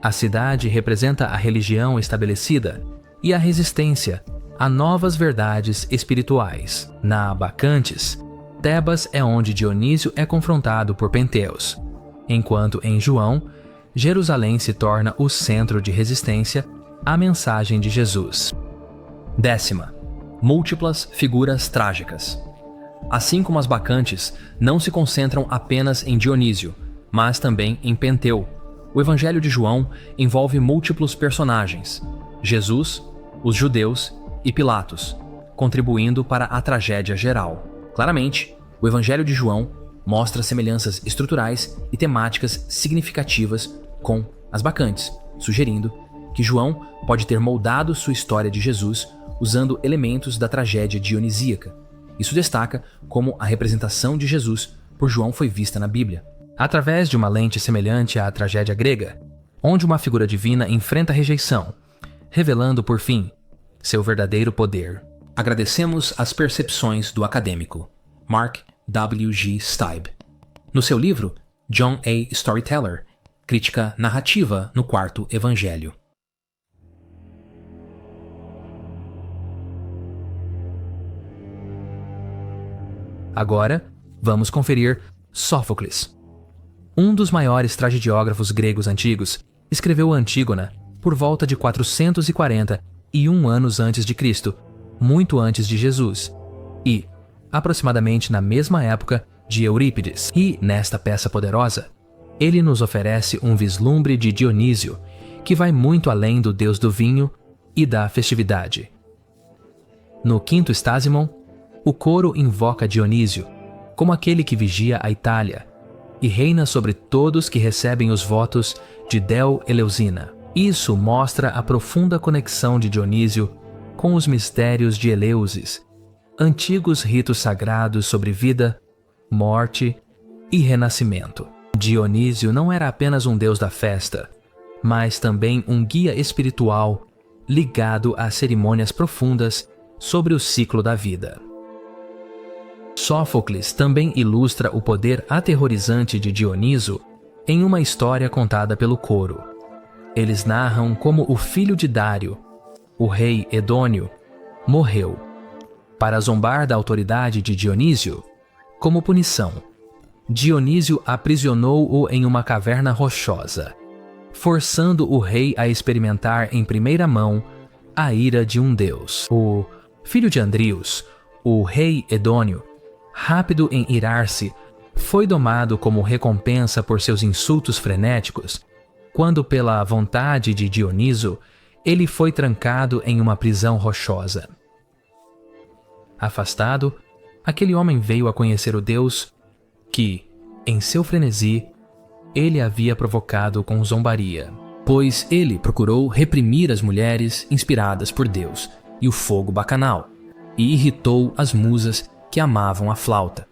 A cidade representa a religião estabelecida e a resistência a novas verdades espirituais. Na Bacantes, Tebas é onde Dionísio é confrontado por Penteus, enquanto em João, Jerusalém se torna o centro de resistência à mensagem de Jesus. 10. Múltiplas figuras trágicas. Assim como as bacantes não se concentram apenas em Dionísio, mas também em Penteu, o Evangelho de João envolve múltiplos personagens: Jesus, os judeus e Pilatos, contribuindo para a tragédia geral. Claramente, O Evangelho de João mostra semelhanças estruturais e temáticas significativas com as bacantes, sugerindo que João pode ter moldado sua história de Jesus usando elementos da tragédia dionisíaca. Isso destaca como a representação de Jesus por João foi vista na Bíblia, através de uma lente semelhante à tragédia grega, onde uma figura divina enfrenta a rejeição, revelando, por fim, seu verdadeiro poder. Agradecemos as percepções do acadêmico Mark W. G. Steib, no seu livro John A. Storyteller, Crítica Narrativa no Quarto Evangelho. Agora, vamos conferir Sófocles. Um dos maiores tragediógrafos gregos antigos, escreveu Antígona por volta de 441 anos antes de Cristo, muito antes de Jesus, e aproximadamente na mesma época de Eurípides. E, nesta peça poderosa, ele nos oferece um vislumbre de Dionísio, que vai muito além do deus do vinho e da festividade. No quinto Stazimon, o coro invoca Dionísio como aquele que vigia a Itália e reina sobre todos que recebem os votos de Del Eleusina. Isso mostra a profunda conexão de Dionísio com os mistérios de Eleusis, antigos ritos sagrados sobre vida, morte e renascimento. Dionísio não era apenas um deus da festa, mas também um guia espiritual ligado a cerimônias profundas sobre o ciclo da vida. Sófocles também ilustra o poder aterrorizante de Dioniso em uma história contada pelo coro. Eles narram como o filho de Dário, o rei Edônio, morreu. Para zombar da autoridade de Dionísio, como punição, Dionísio aprisionou-o em uma caverna rochosa, forçando o rei a experimentar em primeira mão a ira de um deus. O filho de Andrius, o rei Edônio, rápido em irar-se, foi domado como recompensa por seus insultos frenéticos, quando, pela vontade de Dioniso, ele foi trancado em uma prisão rochosa. Afastado, aquele homem veio a conhecer o Deus que, em seu frenesi, ele havia provocado com zombaria, pois ele procurou reprimir as mulheres inspiradas por Deus e o fogo bacanal, e irritou as musas que amavam a flauta.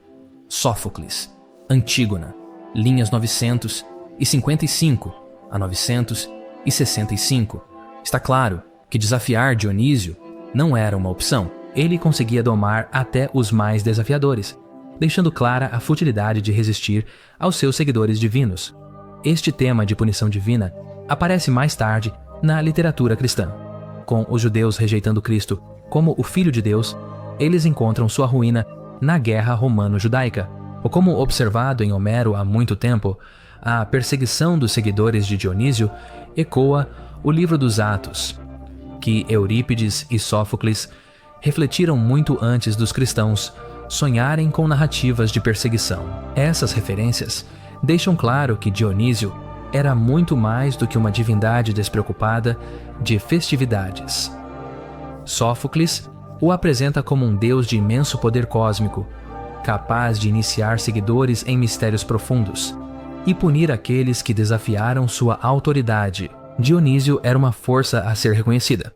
Sófocles, Antígona, linhas 955 a 965. Está claro que desafiar Dionísio não era uma opção. Ele conseguia domar até os mais desafiadores, deixando clara a futilidade de resistir aos seus seguidores divinos. Este tema de punição divina aparece mais tarde na literatura cristã. Com os judeus rejeitando Cristo como o Filho de Deus, eles encontram sua ruína na guerra romano-judaica. Ou como observado em Homero há muito tempo, a perseguição dos seguidores de Dionísio ecoa o livro dos Atos, que Eurípides e Sófocles refletiram muito antes dos cristãos sonharem com narrativas de perseguição. Essas referências deixam claro que Dionísio era muito mais do que uma divindade despreocupada de festividades. Sófocles o apresenta como um deus de imenso poder cósmico, capaz de iniciar seguidores em mistérios profundos e punir aqueles que desafiaram sua autoridade. Dionísio era uma força a ser reconhecida,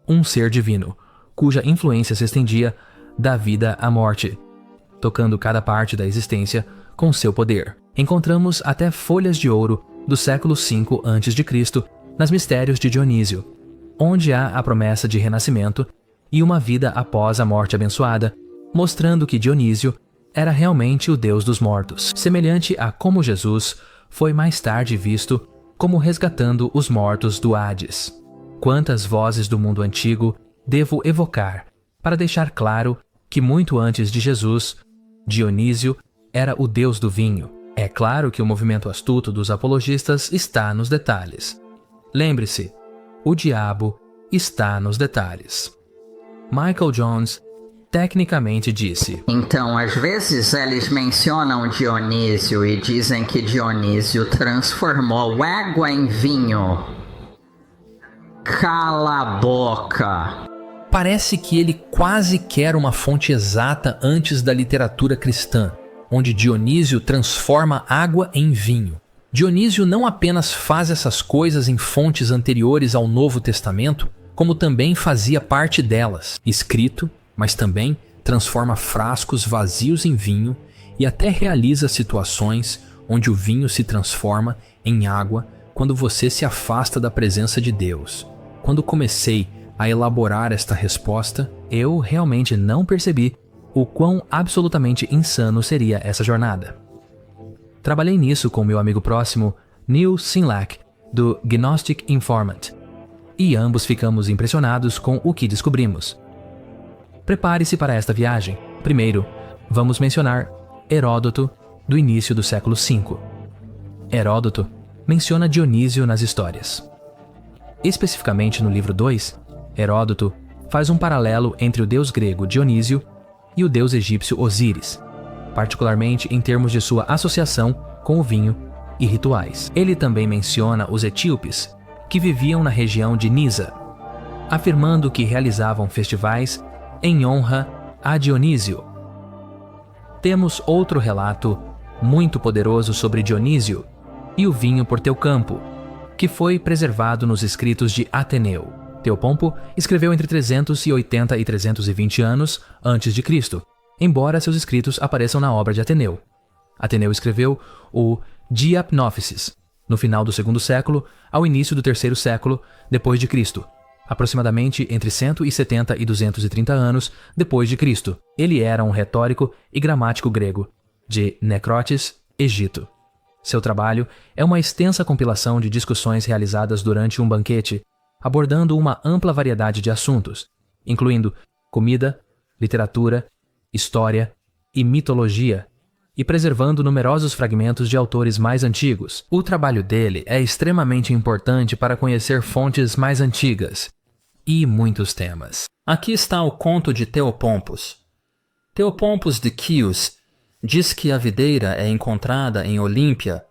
um ser divino, cuja influência se estendia da vida à morte, tocando cada parte da existência com seu poder. Encontramos até folhas de ouro do século V a.C. nas mistérios de Dionísio, onde há a promessa de renascimento e uma vida após a morte abençoada, mostrando que Dionísio era realmente o deus dos mortos, semelhante a como Jesus foi mais tarde visto como resgatando os mortos do Hades. Quantas vozes do mundo antigo devo evocar para deixar claro que muito antes de Jesus, Dionísio era o deus do vinho. É claro que o movimento astuto dos apologistas está nos detalhes. Lembre-se, o diabo está nos detalhes. Michael Jones tecnicamente disse: então, às vezes eles mencionam Dionísio e dizem que Dionísio transformou água em vinho. Cala a boca! Parece que ele quase quer uma fonte exata antes da literatura cristã, onde Dionísio transforma água em vinho. Dionísio não apenas faz essas coisas em fontes anteriores ao Novo Testamento, como também fazia parte delas, escrito, mas também transforma frascos vazios em vinho e até realiza situações onde o vinho se transforma em água quando você se afasta da presença de Deus. Quando comecei a elaborar esta resposta, eu realmente não percebi o quão absolutamente insano seria essa jornada. Trabalhei nisso com meu amigo próximo, Neil Sinlak, do Gnostic Informant, e ambos ficamos impressionados com o que descobrimos. Prepare-se para esta viagem. Primeiro, vamos mencionar Heródoto, do início do século V. Heródoto menciona Dionísio nas histórias. Especificamente no livro 2, Heródoto faz um paralelo entre o deus grego Dionísio e o deus egípcio Osíris, particularmente em termos de sua associação com o vinho e rituais. Ele também menciona os etíopes, que viviam na região de Nisa, afirmando que realizavam festivais em honra a Dionísio. Temos outro relato muito poderoso sobre Dionísio e o vinho por Teocampo, que foi preservado nos escritos de Ateneu. Teopompo escreveu entre 380 e 320 anos antes de Cristo, embora seus escritos apareçam na obra de Ateneu. Ateneu escreveu o Diapnófisis no final do segundo século ao início do terceiro século depois de Cristo, aproximadamente entre 170 e 230 anos depois de Cristo. Ele era um retórico e gramático grego de Necrótis, Egito. Seu trabalho é uma extensa compilação de discussões realizadas durante um banquete, abordando uma ampla variedade de assuntos, incluindo comida, literatura, história e mitologia, e preservando numerosos fragmentos de autores mais antigos. O trabalho dele é extremamente importante para conhecer fontes mais antigas e muitos temas. Aqui está o conto de Teopompos. Teopompos de Quios diz que a videira é encontrada em Olímpia,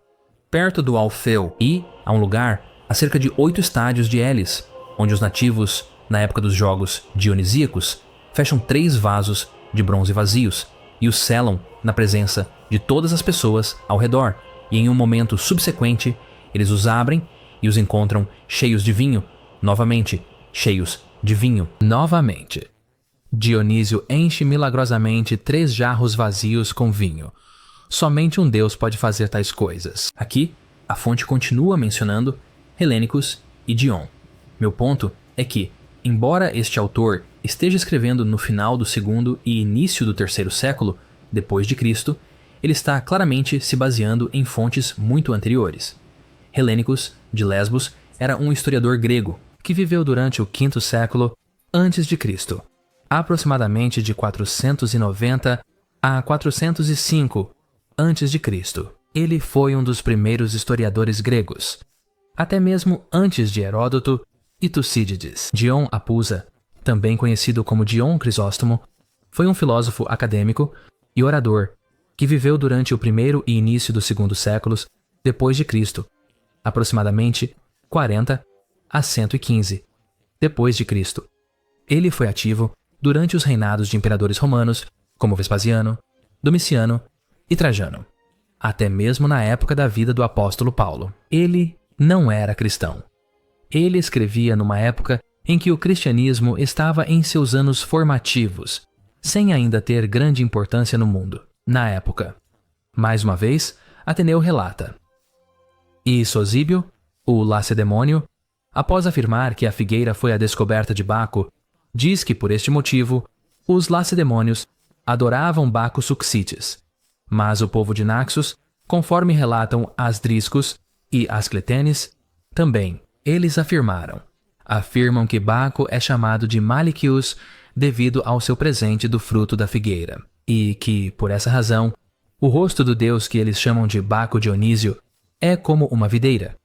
perto do Alfeu, e há um lugar a cerca de 8 estádios de Elis, onde os nativos, na época dos jogos dionisíacos, fecham 3 vasos de bronze vazios e os selam na presença de todas as pessoas ao redor, e em um momento subsequente eles os abrem e os encontram cheios de vinho, novamente cheios de vinho, novamente. Dionísio enche milagrosamente 3 jarros vazios com vinho. Somente um deus pode fazer tais coisas. Aqui, a fonte continua mencionando Helênicos e Dion. Meu ponto é que, embora este autor esteja escrevendo no final do segundo e início do terceiro século depois de Cristo, ele está claramente se baseando em fontes muito anteriores. Helênicos, de Lesbos, era um historiador grego que viveu durante o quinto século antes de Cristo, aproximadamente de 490 a 405 antes de Cristo. Ele foi um dos primeiros historiadores gregos, até mesmo antes de Heródoto e Tucídides. Dion Apusa, também conhecido como Dion Crisóstomo, foi um filósofo acadêmico e orador que viveu durante o primeiro e início do segundo séculos depois de Cristo, aproximadamente 40 a 115 depois de Cristo. Ele foi ativo durante os reinados de imperadores romanos como Vespasiano, Domiciano e Trajano, até mesmo na época da vida do apóstolo Paulo. Ele não era cristão. Ele escrevia numa época em que o cristianismo estava em seus anos formativos, sem ainda ter grande importância no mundo, na época. Mais uma vez, Ateneu relata. E Sosíbio, o lacedemônio, após afirmar que a figueira foi a descoberta de Baco, diz que por este motivo, os lacedemônios adoravam Baco Succites. Mas o povo de Naxos, conforme relatam Asdriscos e Ascletenes, também. Eles afirmam que Baco é chamado de Malicius devido ao seu presente do fruto da figueira, e que, por essa razão, o rosto do deus que eles chamam de Baco Dionísio é como uma videira,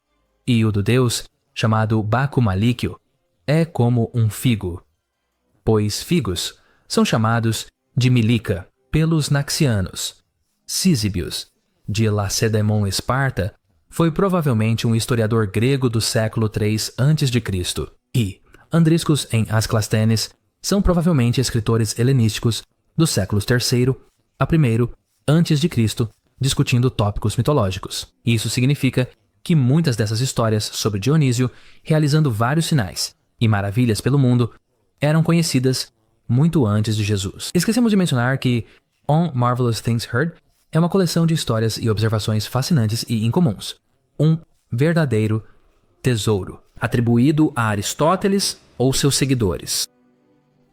e o do deus, chamado Baco Malíquio, é como um figo, pois figos são chamados de milica pelos naxianos. Císibios, de Lacedemon Esparta, foi provavelmente um historiador grego do século III a.C., e Andriscos em Asclasthenes são provavelmente escritores helenísticos dos séculos III a I a.C., discutindo tópicos mitológicos. Isso significa que muitas dessas histórias sobre Dionísio, realizando vários sinais e maravilhas pelo mundo, eram conhecidas muito antes de Jesus. Esquecemos de mencionar que On Marvelous Things Heard é uma coleção de histórias e observações fascinantes e incomuns. Um verdadeiro tesouro, atribuído a Aristóteles ou seus seguidores.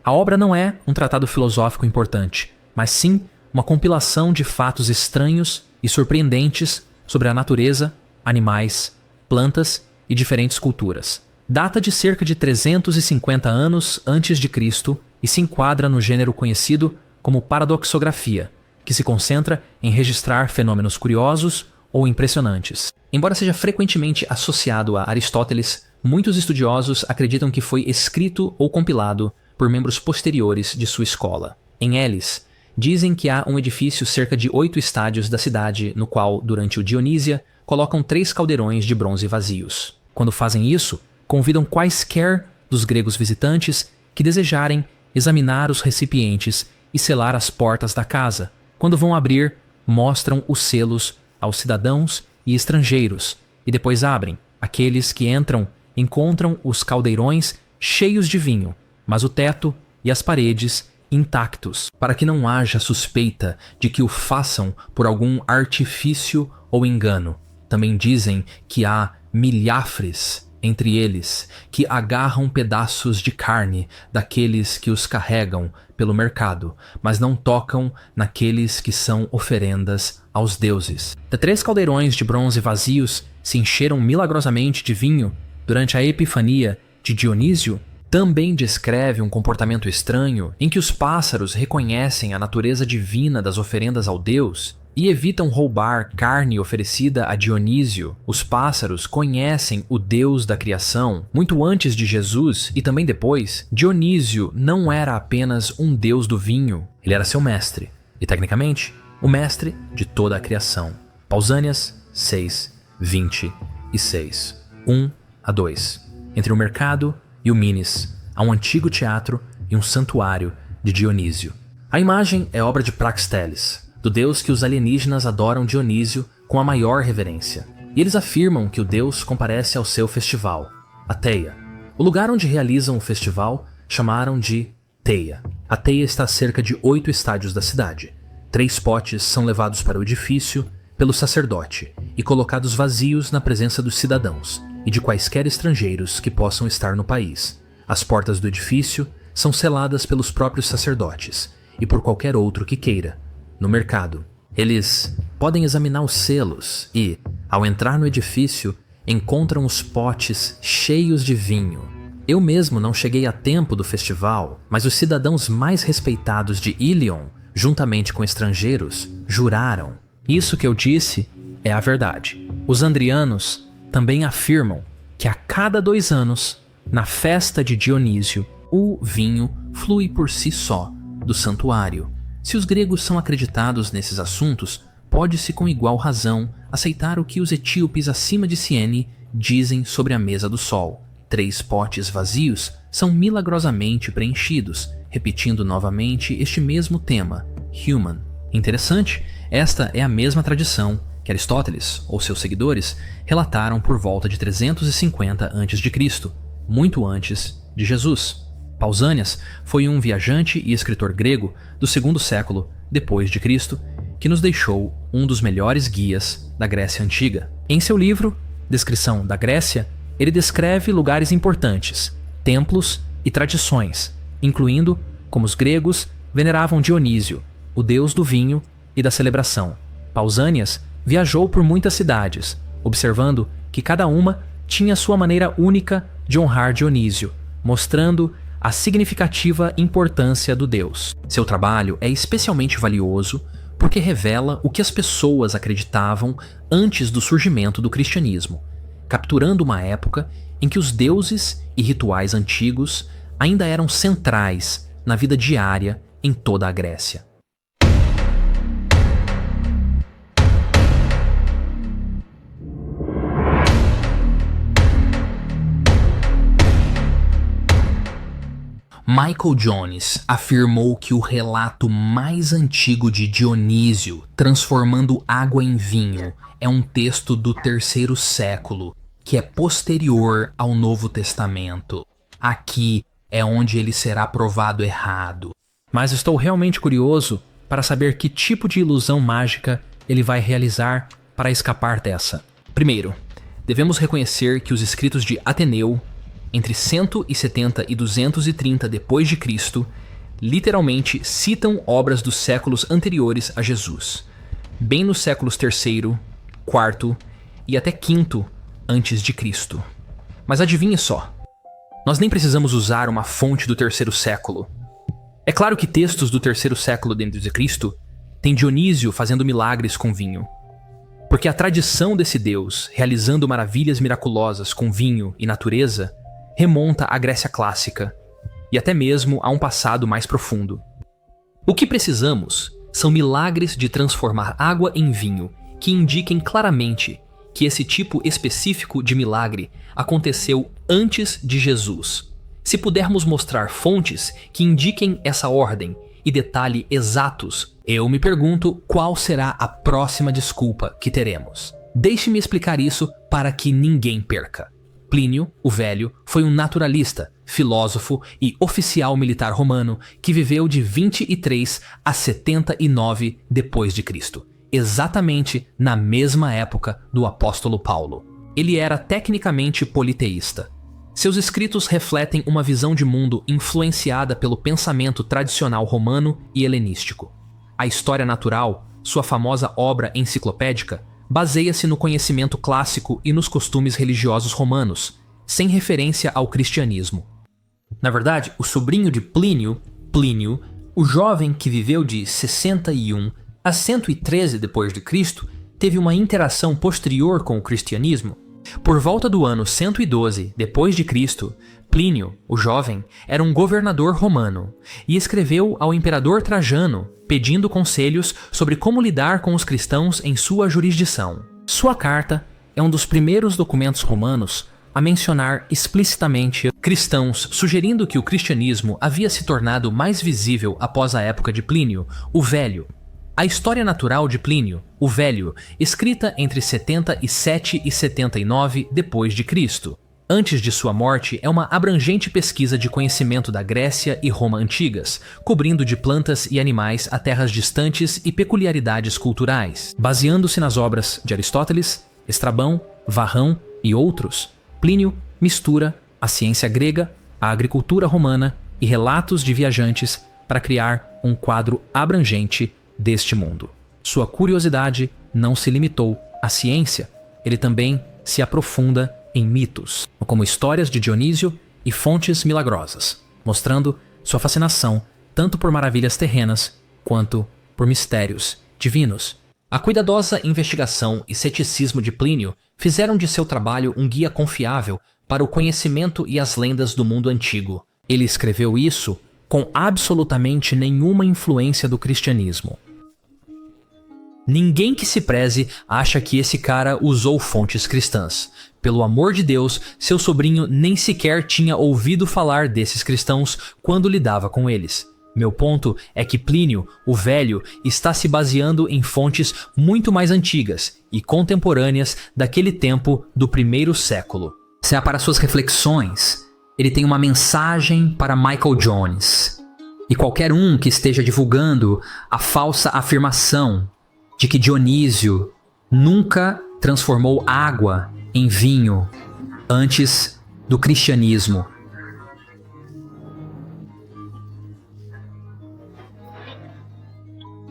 A obra não é um tratado filosófico importante, mas sim uma compilação de fatos estranhos e surpreendentes sobre a natureza, animais, plantas e diferentes culturas. Data de cerca de 350 anos antes de Cristo e se enquadra no gênero conhecido como paradoxografia, que se concentra em registrar fenômenos curiosos ou impressionantes. Embora seja frequentemente associado a Aristóteles, muitos estudiosos acreditam que foi escrito ou compilado por membros posteriores de sua escola. Em Elis, dizem que há um edifício cerca de 8 estádios da cidade no qual, durante o Dionísia, colocam 3 caldeirões de bronze vazios. Quando fazem isso, convidam quaisquer dos gregos visitantes que desejarem examinar os recipientes e selar as portas da casa. Quando vão abrir, mostram os selos aos cidadãos e estrangeiros, e depois abrem. Aqueles que entram encontram os caldeirões cheios de vinho, mas o teto e as paredes intactos, para que não haja suspeita de que o façam por algum artifício ou engano. Também dizem que há milhafres entre eles, que agarram pedaços de carne daqueles que os carregam pelo mercado, mas não tocam naqueles que são oferendas aos deuses. De 3 caldeirões de bronze vazios se encheram milagrosamente de vinho durante a Epifania de Dionísio, também descreve um comportamento estranho em que os pássaros reconhecem a natureza divina das oferendas ao deus e evitam roubar carne oferecida a Dionísio. Os pássaros conhecem o Deus da criação. Muito antes de Jesus e também depois, Dionísio não era apenas um deus do vinho, ele era seu mestre, e tecnicamente, o mestre de toda a criação. Pausanias 6:26. 1-2. Entre o mercado e o Minis, há um antigo teatro e um santuário de Dionísio. A imagem é obra de Praxiteles, do deus que os alienígenas adoram Dionísio com a maior reverência. E eles afirmam que o deus comparece ao seu festival, a Teia. O lugar onde realizam o festival chamaram de Teia. A Teia está a cerca de 8 estádios da cidade. 3 potes são levados para o edifício pelo sacerdote e colocados vazios na presença dos cidadãos e de quaisquer estrangeiros que possam estar no país. As portas do edifício são seladas pelos próprios sacerdotes e por qualquer outro que queira. No mercado, eles podem examinar os selos e, ao entrar no edifício, encontram os potes cheios de vinho. Eu mesmo não cheguei a tempo do festival, mas os cidadãos mais respeitados de Ilion, juntamente com estrangeiros, juraram. Isso que eu disse é a verdade. Os andrianos também afirmam que a cada 2 anos, na festa de Dionísio, o vinho flui por si só do santuário. Se os gregos são acreditados nesses assuntos, pode-se com igual razão aceitar o que os etíopes acima de Ciene dizem sobre a mesa do sol. 3 potes vazios são milagrosamente preenchidos, repetindo novamente este mesmo tema, human. Interessante, esta é a mesma tradição que Aristóteles, ou seus seguidores, relataram por volta de 350 a.C., muito antes de Jesus. Pausanias foi um viajante e escritor grego do 2º século depois de Cristo, que nos deixou um dos melhores guias da Grécia Antiga. Em seu livro, Descrição da Grécia, ele descreve lugares importantes, templos e tradições, incluindo como os gregos veneravam Dionísio, o deus do vinho e da celebração. Pausanias viajou por muitas cidades, observando que cada uma tinha sua maneira única de honrar Dionísio, mostrando a significativa importância do deus. Seu trabalho é especialmente valioso porque revela o que as pessoas acreditavam antes do surgimento do cristianismo, capturando uma época em que os deuses e rituais antigos ainda eram centrais na vida diária em toda a Grécia. Michael Jones afirmou que o relato mais antigo de Dionísio transformando água em vinho é um texto do 3º século, que é posterior ao Novo Testamento. Aqui é onde ele será provado errado. Mas estou realmente curioso para saber que tipo de ilusão mágica ele vai realizar para escapar dessa. Primeiro, devemos reconhecer que os escritos de Ateneu, entre 170 e 230 d.C., literalmente citam obras dos séculos anteriores a Jesus, bem nos séculos III, IV e até V antes de Cristo. Mas adivinhe só, nós nem precisamos usar uma fonte do 3º século. É claro que textos do 3º século d.C. têm Dionísio fazendo milagres com vinho, porque a tradição desse deus realizando maravilhas miraculosas com vinho e natureza remonta à Grécia clássica e até mesmo a um passado mais profundo. O que precisamos são milagres de transformar água em vinho que indiquem claramente que esse tipo específico de milagre aconteceu antes de Jesus. Se pudermos mostrar fontes que indiquem essa ordem e detalhe exatos, eu me pergunto qual será a próxima desculpa que teremos. Deixe-me explicar isso para que ninguém perca. Plínio, o Velho, foi um naturalista, filósofo e oficial militar romano que viveu de 23 a 79 d.C., exatamente na mesma época do apóstolo Paulo. Ele era tecnicamente politeísta. Seus escritos refletem uma visão de mundo influenciada pelo pensamento tradicional romano e helenístico. A História Natural, sua famosa obra enciclopédica, baseia-se no conhecimento clássico e nos costumes religiosos romanos, sem referência ao cristianismo. Na verdade, o sobrinho de Plínio, Plínio, o jovem que viveu de 61 a 113 d.C., teve uma interação posterior com o cristianismo. Por volta do ano 112 d.C., Plínio, o jovem, era um governador romano e escreveu ao imperador Trajano pedindo conselhos sobre como lidar com os cristãos em sua jurisdição. Sua carta é um dos primeiros documentos romanos a mencionar explicitamente cristãos, sugerindo que o cristianismo havia se tornado mais visível após a época de Plínio, o Velho. A História Natural de Plínio, o Velho, escrita entre 77 e 79 d.C., antes de sua morte, é uma abrangente pesquisa de conhecimento da Grécia e Roma antigas, cobrindo de plantas e animais a terras distantes e peculiaridades culturais. Baseando-se nas obras de Aristóteles, Estrabão, Varrão e outros, Plínio mistura a ciência grega, a agricultura romana e relatos de viajantes para criar um quadro abrangente deste mundo. Sua curiosidade não se limitou à ciência, ele também se aprofunda em mitos, como histórias de Dionísio e fontes milagrosas, mostrando sua fascinação tanto por maravilhas terrenas quanto por mistérios divinos. A cuidadosa investigação e ceticismo de Plínio fizeram de seu trabalho um guia confiável para o conhecimento e as lendas do mundo antigo. Ele escreveu isso com absolutamente nenhuma influência do cristianismo. Ninguém que se preze acha que esse cara usou fontes cristãs. Pelo amor de Deus, seu sobrinho nem sequer tinha ouvido falar desses cristãos quando lidava com eles. Meu ponto é que Plínio, o Velho, está se baseando em fontes muito mais antigas e contemporâneas daquele tempo do 1º século. Se é para suas reflexões, ele tem uma mensagem para Michael Jones e qualquer um que esteja divulgando a falsa afirmação de que Dionísio nunca transformou água em vinho antes do cristianismo.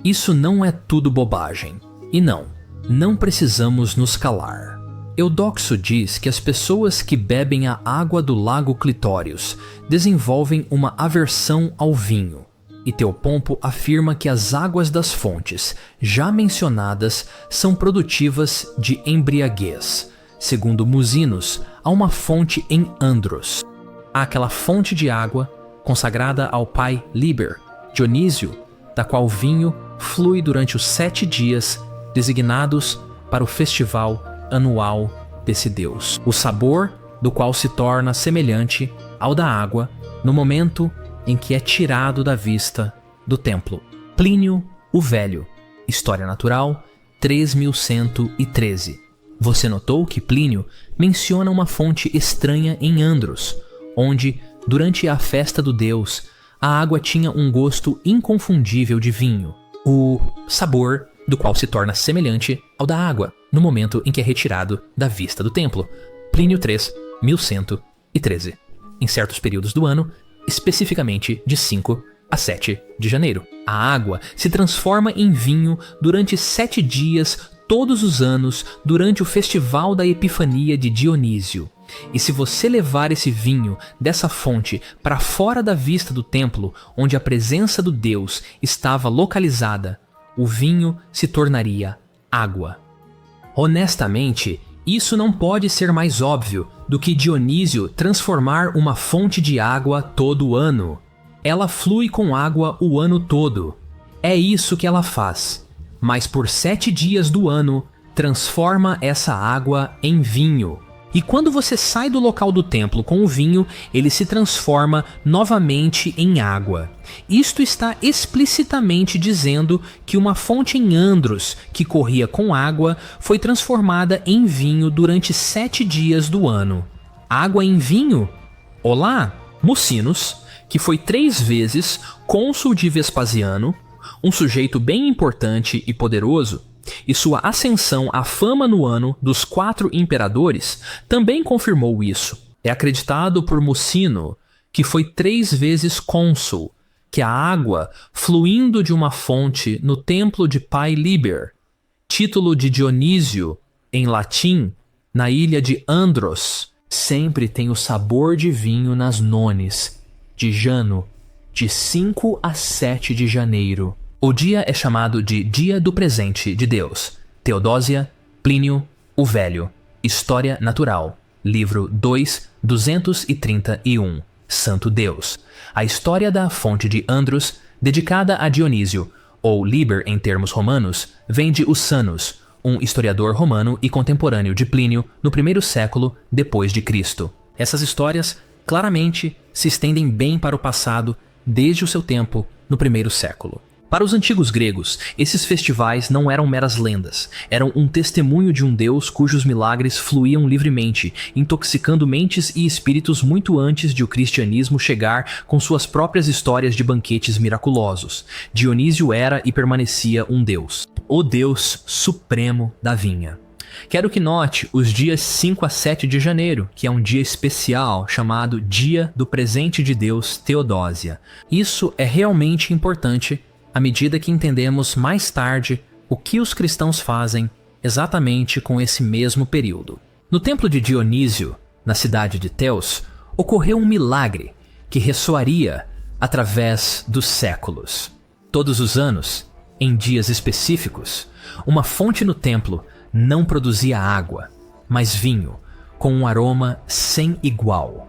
Isso não é tudo bobagem. E não precisamos nos calar. Eudoxo diz que as pessoas que bebem a água do lago Clitórios desenvolvem uma aversão ao vinho. E Teopompo afirma que as águas das fontes, já mencionadas, são produtivas de embriaguez. Segundo Musinos, há uma fonte em Andros. Há aquela fonte de água consagrada ao pai Liber, Dionísio, da qual o vinho flui durante os 7 dias designados para o festival anual desse deus. O sabor do qual se torna semelhante ao da água no momento em que é tirado da vista do templo. Plínio o Velho, História Natural, 3113. Você notou que Plínio menciona uma fonte estranha em Andros, onde, durante a festa do deus, a água tinha um gosto inconfundível de vinho, o sabor do qual se torna semelhante ao da água, no momento em que é retirado da vista do templo. Plínio 3, 1113. Em certos períodos do ano, especificamente de 5 a 7 de janeiro. A água se transforma em vinho durante 7 dias todos os anos durante o festival da Epifania de Dionísio. E se você levar esse vinho dessa fonte para fora da vista do templo, onde a presença do Deus estava localizada, o vinho se tornaria água. Honestamente, isso não pode ser mais óbvio do que Dionísio transformar uma fonte de água todo ano. Ela flui com água o ano todo. É isso que ela faz. Mas por 7 dias do ano, transforma essa água em vinho. E quando você sai do local do templo com o vinho, ele se transforma novamente em água. Isto está explicitamente dizendo que uma fonte em Andros, que corria com água, foi transformada em vinho durante 7 dias do ano. Água em vinho? Olá! Mucinos, que foi 3 vezes cônsul de Vespasiano, um sujeito bem importante e poderoso, e sua ascensão à fama no ano dos 4 imperadores também confirmou isso. É acreditado por Mucino, que foi 3 vezes cônsul, que a água fluindo de uma fonte no templo de Pai Liber, título de Dionísio em latim, na ilha de Andros, sempre tem o sabor de vinho nas nones, de Jano, de 5 a 7 de janeiro. O dia é chamado de Dia do Presente de Deus. Teodósia, Plínio o Velho, História Natural, livro 2, 231. Santo Deus. A história da fonte de Andros, dedicada a Dionísio, ou Liber em termos romanos, vem de Usanus, um historiador romano e contemporâneo de Plínio no 1º século depois de Cristo. Essas histórias claramente se estendem bem para o passado desde o seu tempo no 1º século. Para os antigos gregos, esses festivais não eram meras lendas, eram um testemunho de um deus cujos milagres fluíam livremente, intoxicando mentes e espíritos muito antes de o cristianismo chegar com suas próprias histórias de banquetes miraculosos. Dionísio era e permanecia um deus, o deus supremo da vinha. Quero que note os dias 5 a 7 de janeiro, que é um dia especial chamado Dia do Presente de Deus Teodósia. Isso é realmente importante à medida que entendemos mais tarde o que os cristãos fazem exatamente com esse mesmo período. No templo de Dionísio, na cidade de Teos, ocorreu um milagre que ressoaria através dos séculos. Todos os anos, em dias específicos, uma fonte no templo não produzia água, mas vinho, com um aroma sem igual.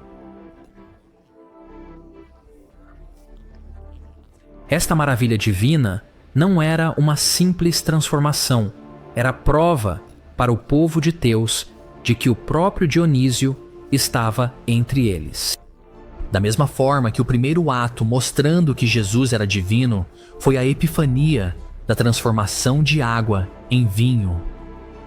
Esta maravilha divina não era uma simples transformação, era prova para o povo de Teos de que o próprio Dionísio estava entre eles. Da mesma forma que o primeiro ato mostrando que Jesus era divino foi a epifania da transformação de água em vinho.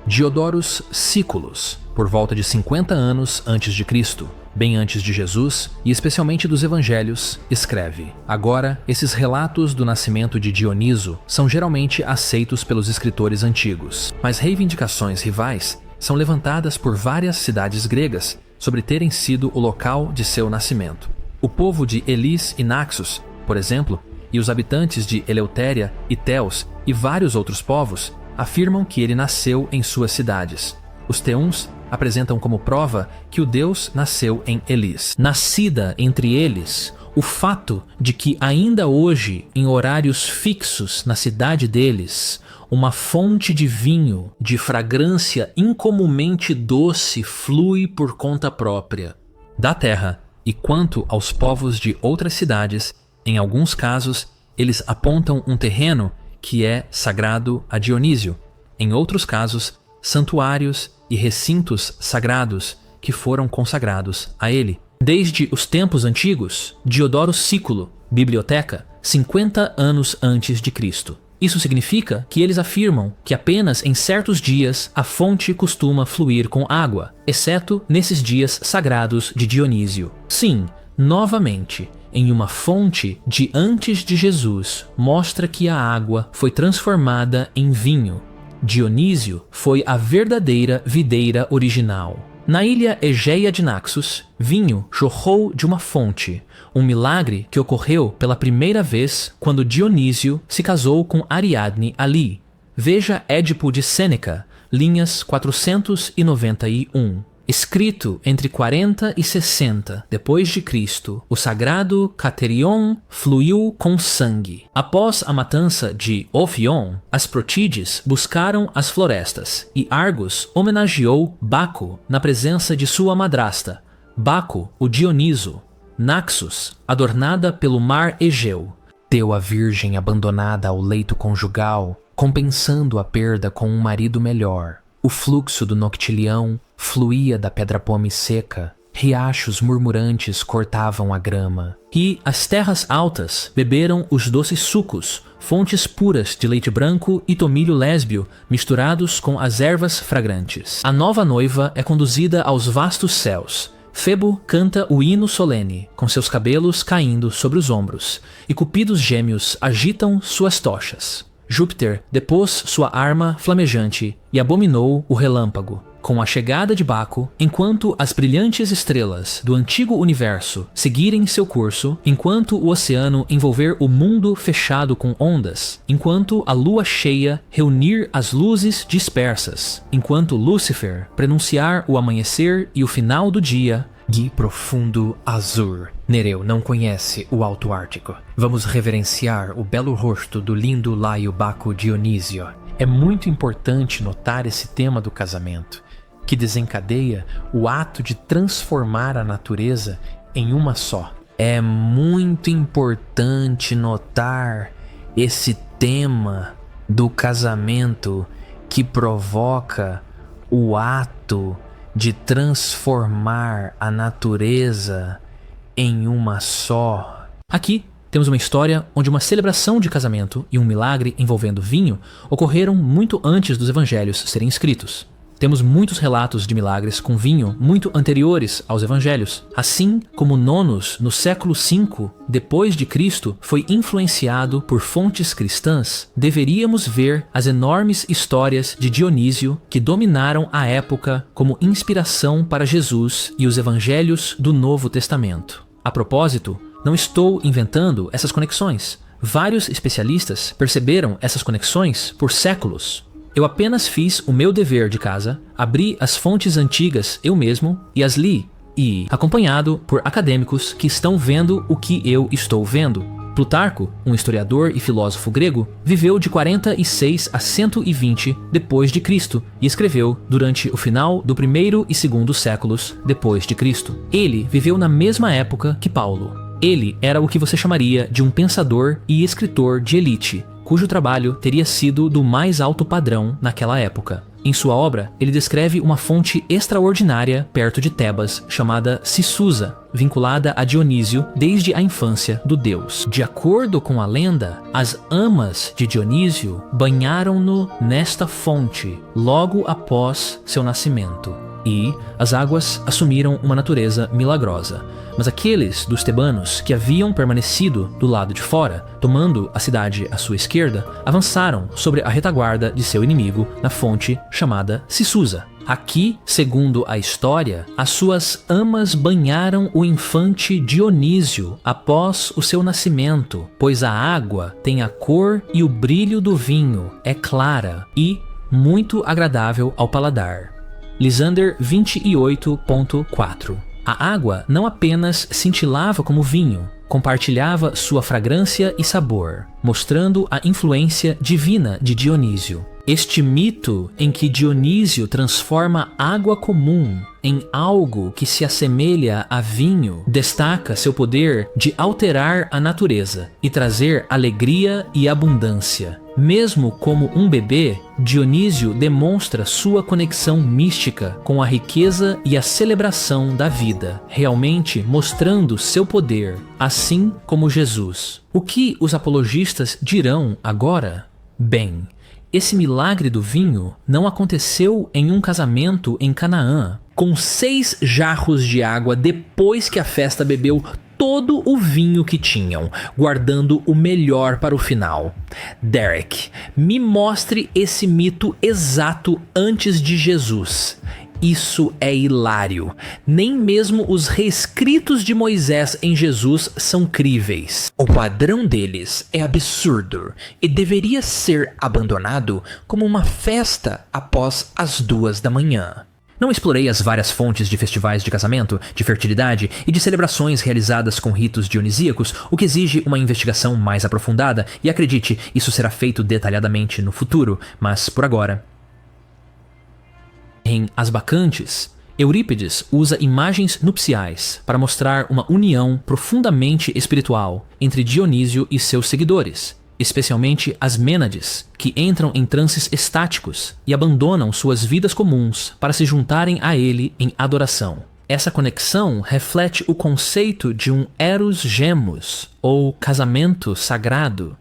Diodorus Siculus, por volta de 50 anos antes de Cristo, bem antes de Jesus e especialmente dos evangelhos, escreve: agora, esses relatos do nascimento de Dioniso são geralmente aceitos pelos escritores antigos, mas reivindicações rivais são levantadas por várias cidades gregas sobre terem sido o local de seu nascimento. O povo de Elis e Naxos, por exemplo, e os habitantes de Eleutéria e Teos e vários outros povos afirmam que ele nasceu em suas cidades. Os teúns apresentam como prova que o deus nasceu em Elis. Nascida entre eles, o fato de que ainda hoje, em horários fixos na cidade deles, uma fonte de vinho de fragrância incomumente doce flui por conta própria da terra. E quanto aos povos de outras cidades, em alguns casos, eles apontam um terreno que é sagrado a Dionísio. Em outros casos, santuários e recintos sagrados que foram consagrados a ele. Desde os tempos antigos, Diodoro Sículo, Biblioteca, 50 anos antes de Cristo. Isso significa que eles afirmam que apenas em certos dias a fonte costuma fluir com água, exceto nesses dias sagrados de Dionísio. Sim, novamente, em uma fonte de antes de Jesus, mostra que a água foi transformada em vinho. Dionísio foi a verdadeira videira original. Na ilha Egeia de Naxos, vinho jorrou de uma fonte, um milagre que ocorreu pela primeira vez quando Dionísio se casou com Ariadne ali. Veja Édipo de Sêneca, linhas 491. Escrito entre 40 e 60 depois de Cristo, o sagrado Caterion fluiu com sangue. Após a matança de Ophion, as Protídees buscaram as florestas e Argos homenageou Baco na presença de sua madrasta, Baco, o Dioniso. Naxos, adornada pelo mar Egeu, deu a virgem abandonada ao leito conjugal, compensando a perda com um marido melhor. O fluxo do Noctilião fluía da pedra-pome seca, riachos murmurantes cortavam a grama, e as terras altas beberam os doces sucos, fontes puras de leite branco e tomilho lésbio misturados com as ervas fragrantes. A nova noiva é conduzida aos vastos céus. Febo canta o hino solene, com seus cabelos caindo sobre os ombros, e cupidos gêmeos agitam suas tochas. Júpiter depôs sua arma flamejante e abominou o relâmpago. Com a chegada de Baco, enquanto as brilhantes estrelas do antigo universo seguirem seu curso, enquanto o oceano envolver o mundo fechado com ondas, enquanto a lua cheia reunir as luzes dispersas, enquanto Lúcifer pronunciar o amanhecer e o final do dia, Gui profundo azul. Nereu não conhece o Alto Ártico. Vamos reverenciar o belo rosto do lindo Laio Baco Dionísio. É muito importante notar esse tema do casamento, que desencadeia o ato de transformar a natureza em uma só. É muito importante notar esse tema do casamento que provoca o ato de transformar a natureza em uma só. Aqui temos uma história onde uma celebração de casamento e um milagre envolvendo vinho ocorreram muito antes dos evangelhos serem escritos. Temos muitos relatos de milagres com vinho muito anteriores aos evangelhos, assim como Nonos, no século V depois de Cristo, foi influenciado por fontes cristãs. Deveríamos ver as enormes histórias de Dionísio que dominaram a época como inspiração para Jesus e os evangelhos do Novo Testamento. A propósito, não estou inventando essas conexões. Vários especialistas perceberam essas conexões por séculos. Eu apenas fiz o meu dever de casa, abri as fontes antigas eu mesmo e as li, e acompanhado por acadêmicos que estão vendo o que eu estou vendo. Plutarco, um historiador e filósofo grego, viveu de 46 a 120 depois de Cristo e escreveu durante o final do primeiro e segundo séculos depois de Cristo. Ele viveu na mesma época que Paulo. Ele era o que você chamaria de um pensador e escritor de elite, cujo trabalho teria sido do mais alto padrão naquela época. Em sua obra, ele descreve uma fonte extraordinária perto de Tebas, chamada Sisusa, vinculada a Dionísio desde a infância do deus. De acordo com a lenda, as amas de Dionísio banharam-no nesta fonte logo após seu nascimento, e as águas assumiram uma natureza milagrosa. Mas aqueles dos tebanos que haviam permanecido do lado de fora, tomando a cidade à sua esquerda, avançaram sobre a retaguarda de seu inimigo na fonte chamada Sisusa. Aqui, segundo a história, as suas amas banharam o infante Dionísio após o seu nascimento, pois a água tem a cor e o brilho do vinho, é clara e muito agradável ao paladar. Lisander 28.4. A água não apenas cintilava como vinho, compartilhava sua fragrância e sabor, mostrando a influência divina de Dionísio. Este mito em que Dionísio transforma água comum em algo que se assemelha a vinho destaca seu poder de alterar a natureza e trazer alegria e abundância. Mesmo como um bebê, Dionísio demonstra sua conexão mística com a riqueza e a celebração da vida, realmente mostrando seu poder, assim como Jesus. O que os apologistas dirão agora? Bem, esse milagre do vinho não aconteceu em um casamento em Canaã, com 6 jarros de água depois que a festa bebeu todo o vinho que tinham, guardando o melhor para o final. Derek, me mostre esse mito exato antes de Jesus. Isso é hilário. Nem mesmo os reescritos de Moisés em Jesus são críveis. O padrão deles é absurdo e deveria ser abandonado como uma festa após as 2 da manhã. Não explorei as várias fontes de festivais de casamento, de fertilidade e de celebrações realizadas com ritos dionisíacos, o que exige uma investigação mais aprofundada, e acredite, isso será feito detalhadamente no futuro, mas por agora. Em As Bacantes, Eurípides usa imagens nupciais para mostrar uma união profundamente espiritual entre Dionísio e seus seguidores, especialmente as Mênades, que entram em transes estáticos e abandonam suas vidas comuns para se juntarem a ele em adoração. Essa conexão reflete o conceito de um eros gemos, ou casamento sagrado,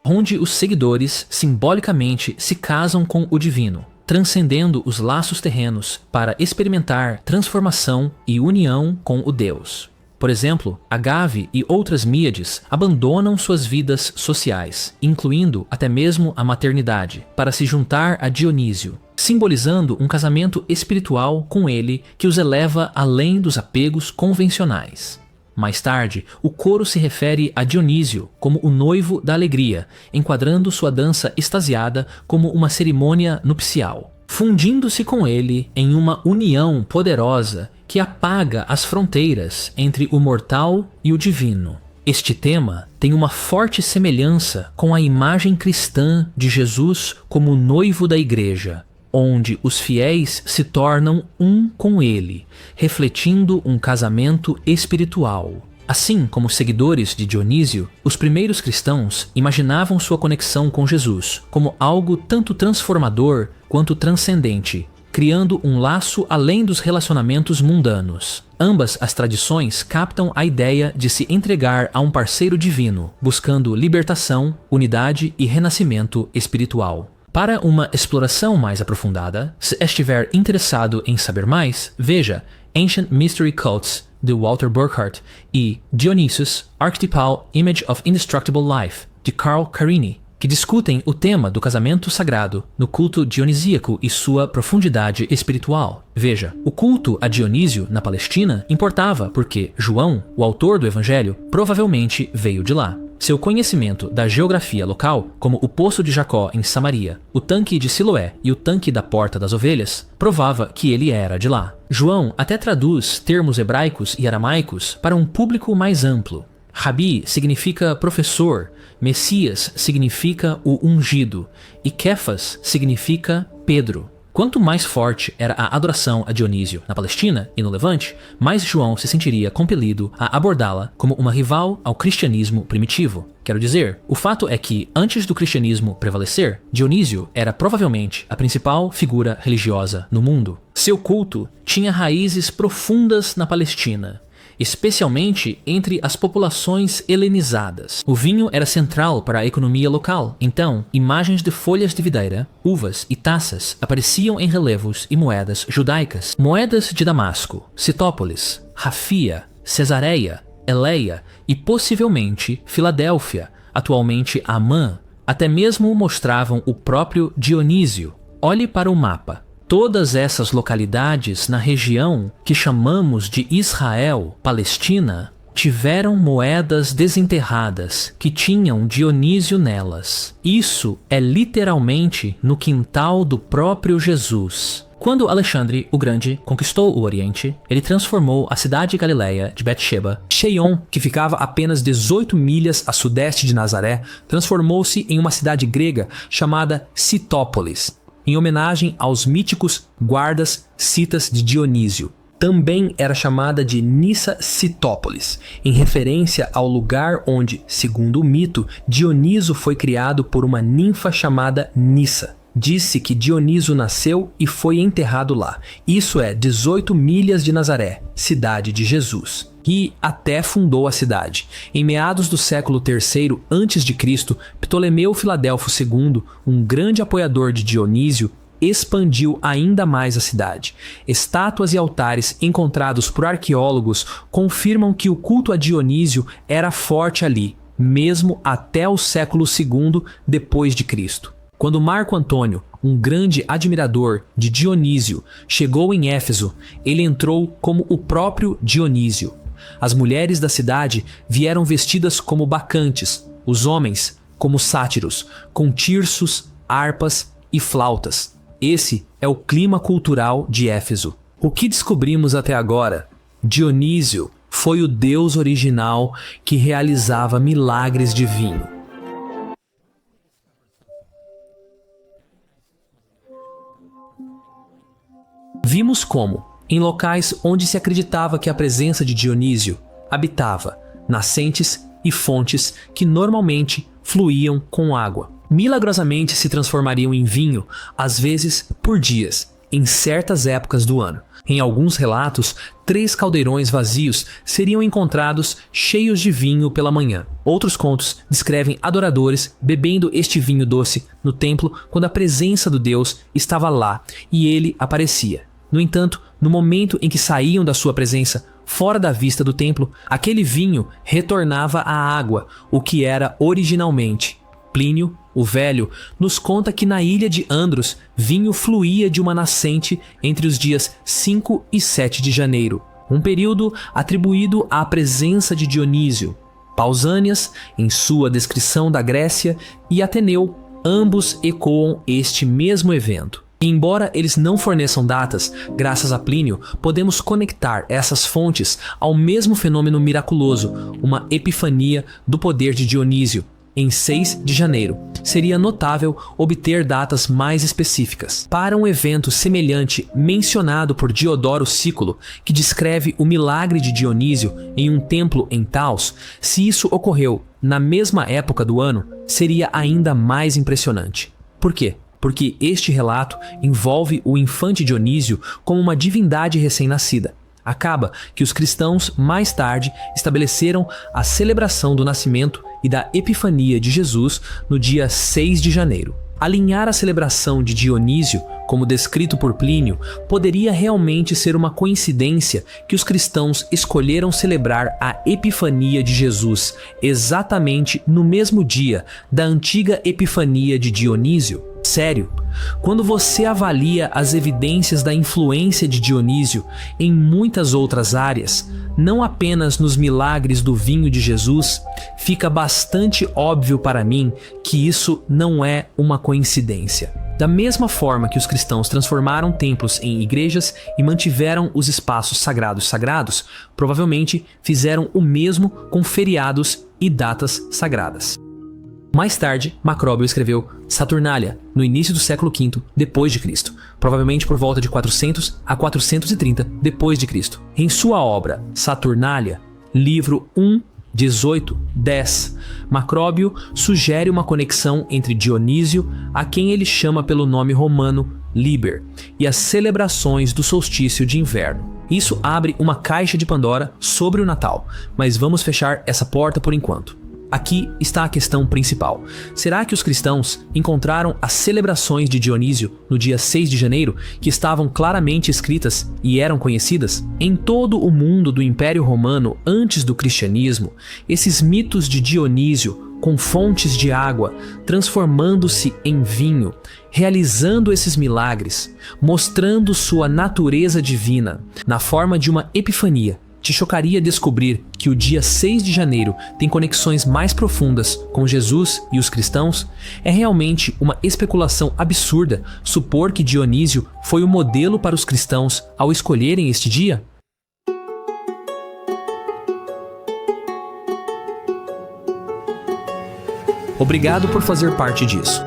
onde os seguidores simbolicamente se casam com o divino, transcendendo os laços terrenos para experimentar transformação e união com o Deus. Por exemplo, Agave e outras Míades abandonam suas vidas sociais, incluindo até mesmo a maternidade, para se juntar a Dionísio, simbolizando um casamento espiritual com ele que os eleva além dos apegos convencionais. Mais tarde, o coro se refere a Dionísio como o noivo da alegria, enquadrando sua dança extasiada como uma cerimônia nupcial, fundindo-se com ele em uma união poderosa que apaga as fronteiras entre o mortal e o divino. Este tema tem uma forte semelhança com a imagem cristã de Jesus como noivo da igreja, onde os fiéis se tornam um com ele, refletindo um casamento espiritual. Assim como os seguidores de Dionísio, os primeiros cristãos imaginavam sua conexão com Jesus como algo tanto transformador quanto transcendente, criando um laço além dos relacionamentos mundanos. Ambas as tradições captam a ideia de se entregar a um parceiro divino, buscando libertação, unidade e renascimento espiritual. Para uma exploração mais aprofundada, se estiver interessado em saber mais, veja Ancient Mystery Cults, de Walter Burkhardt, e Dionysus, Archetypal Image of Indestructible Life, de Carl Carini, que discutem o tema do casamento sagrado no culto dionisíaco e sua profundidade espiritual. Veja, o culto a Dionísio na Palestina importava porque João, o autor do Evangelho, provavelmente veio de lá. Seu conhecimento da geografia local, como o Poço de Jacó em Samaria, o tanque de Siloé e o tanque da Porta das Ovelhas, provava que ele era de lá. João até traduz termos hebraicos e aramaicos para um público mais amplo. Rabi significa professor, Messias significa o ungido e Kefas significa Pedro. Quanto mais forte era a adoração a Dionísio na Palestina e no Levante, mais João se sentiria compelido a abordá-la como uma rival ao cristianismo primitivo. Quero dizer, o fato é que, antes do cristianismo prevalecer, Dionísio era provavelmente a principal figura religiosa no mundo. Seu culto tinha raízes profundas na Palestina, especialmente entre as populações helenizadas. O vinho era central para a economia local, então imagens de folhas de videira, uvas e taças apareciam em relevos e moedas judaicas. Moedas de Damasco, Citópolis, Rafia, Cesareia, Eleia e possivelmente Filadélfia, atualmente Amã, até mesmo mostravam o próprio Dionísio. Olhe para o mapa. Todas essas localidades na região que chamamos de Israel, Palestina, tiveram moedas desenterradas que tinham Dionísio nelas. Isso é literalmente no quintal do próprio Jesus. Quando Alexandre o Grande conquistou o Oriente, ele transformou a cidade galileia de Bet-sheba, Cheion, que ficava apenas 18 milhas a sudeste de Nazaré, transformou-se em uma cidade grega chamada Citópolis, em homenagem aos míticos guardas citas de Dionísio. Também era chamada de Nissa Citópolis, em referência ao lugar onde, segundo o mito, Dioniso foi criado por uma ninfa chamada Nissa. Disse que Dioniso nasceu e foi enterrado lá. Isso é 18 milhas de Nazaré, cidade de Jesus. E até fundou a cidade. Em meados do século III a.C., Ptolomeu Filadelfo II, um grande apoiador de Dionísio, expandiu ainda mais a cidade. Estátuas e altares encontrados por arqueólogos confirmam que o culto a Dionísio era forte ali, mesmo até o século II depois de Cristo. Quando Marco Antônio, um grande admirador de Dionísio, chegou em Éfeso, ele entrou como o próprio Dionísio. As mulheres da cidade vieram vestidas como bacantes, os homens como sátiros, com tirsos, harpas e flautas. Esse é o clima cultural de Éfeso. O que descobrimos até agora? Dionísio foi o deus original que realizava milagres de vinho. Vimos como, em locais onde se acreditava que a presença de Dionísio habitava, nascentes e fontes que normalmente fluíam com água, milagrosamente se transformariam em vinho, às vezes por dias, em certas épocas do ano. Em alguns relatos, 3 caldeirões vazios seriam encontrados cheios de vinho pela manhã. Outros contos descrevem adoradores bebendo este vinho doce no templo quando a presença do Deus estava lá e ele aparecia. No entanto, no momento em que saíam da sua presença, fora da vista do templo, aquele vinho retornava à água, o que era originalmente. Plínio, o Velho, nos conta que na ilha de Andros, vinho fluía de uma nascente entre os dias 5 e 7 de janeiro, um período atribuído à presença de Dionísio. Pausânias, em sua descrição da Grécia, e Ateneu, ambos ecoam este mesmo evento. Embora eles não forneçam datas, graças a Plínio, podemos conectar essas fontes ao mesmo fenômeno miraculoso, uma epifania do poder de Dionísio, em 6 de janeiro. Seria notável obter datas mais específicas. Para um evento semelhante mencionado por Diodoro Sículo, que descreve o milagre de Dionísio em um templo em Taos, se isso ocorreu na mesma época do ano, seria ainda mais impressionante. Por quê? Porque este relato envolve o infante Dionísio como uma divindade recém-nascida. Acaba que os cristãos, mais tarde, estabeleceram a celebração do nascimento e da Epifania de Jesus no dia 6 de janeiro. Alinhar a celebração de Dionísio, como descrito por Plínio, poderia realmente ser uma coincidência que os cristãos escolheram celebrar a Epifania de Jesus exatamente no mesmo dia da antiga Epifania de Dionísio? Sério, quando você avalia as evidências da influência de Dionísio em muitas outras áreas, não apenas nos milagres do vinho de Jesus, fica bastante óbvio para mim que isso não é uma coincidência. Da mesma forma que os cristãos transformaram templos em igrejas e mantiveram os espaços sagrados, provavelmente fizeram o mesmo com feriados e datas sagradas. Mais tarde, Macróbio escreveu Saturnália, no início do século V depois de Cristo, provavelmente por volta de 400 a 430 depois de Cristo. Em sua obra Saturnália, livro 1, 18, 10, Macróbio sugere uma conexão entre Dionísio, a quem ele chama pelo nome romano Liber, e as celebrações do solstício de inverno. Isso abre uma caixa de Pandora sobre o Natal, mas vamos fechar essa porta por enquanto. Aqui está a questão principal. Será que os cristãos encontraram as celebrações de Dionísio no dia 6 de janeiro, que estavam claramente escritas e eram conhecidas? Em todo o mundo do Império Romano antes do cristianismo, esses mitos de Dionísio com fontes de água, transformando-se em vinho, realizando esses milagres, mostrando sua natureza divina na forma de uma epifania, Te chocaria descobrir que o dia 6 de janeiro tem conexões mais profundas com Jesus e os cristãos? É realmente uma especulação absurda supor que Dionísio foi o modelo para os cristãos ao escolherem este dia? Obrigado por fazer parte disso.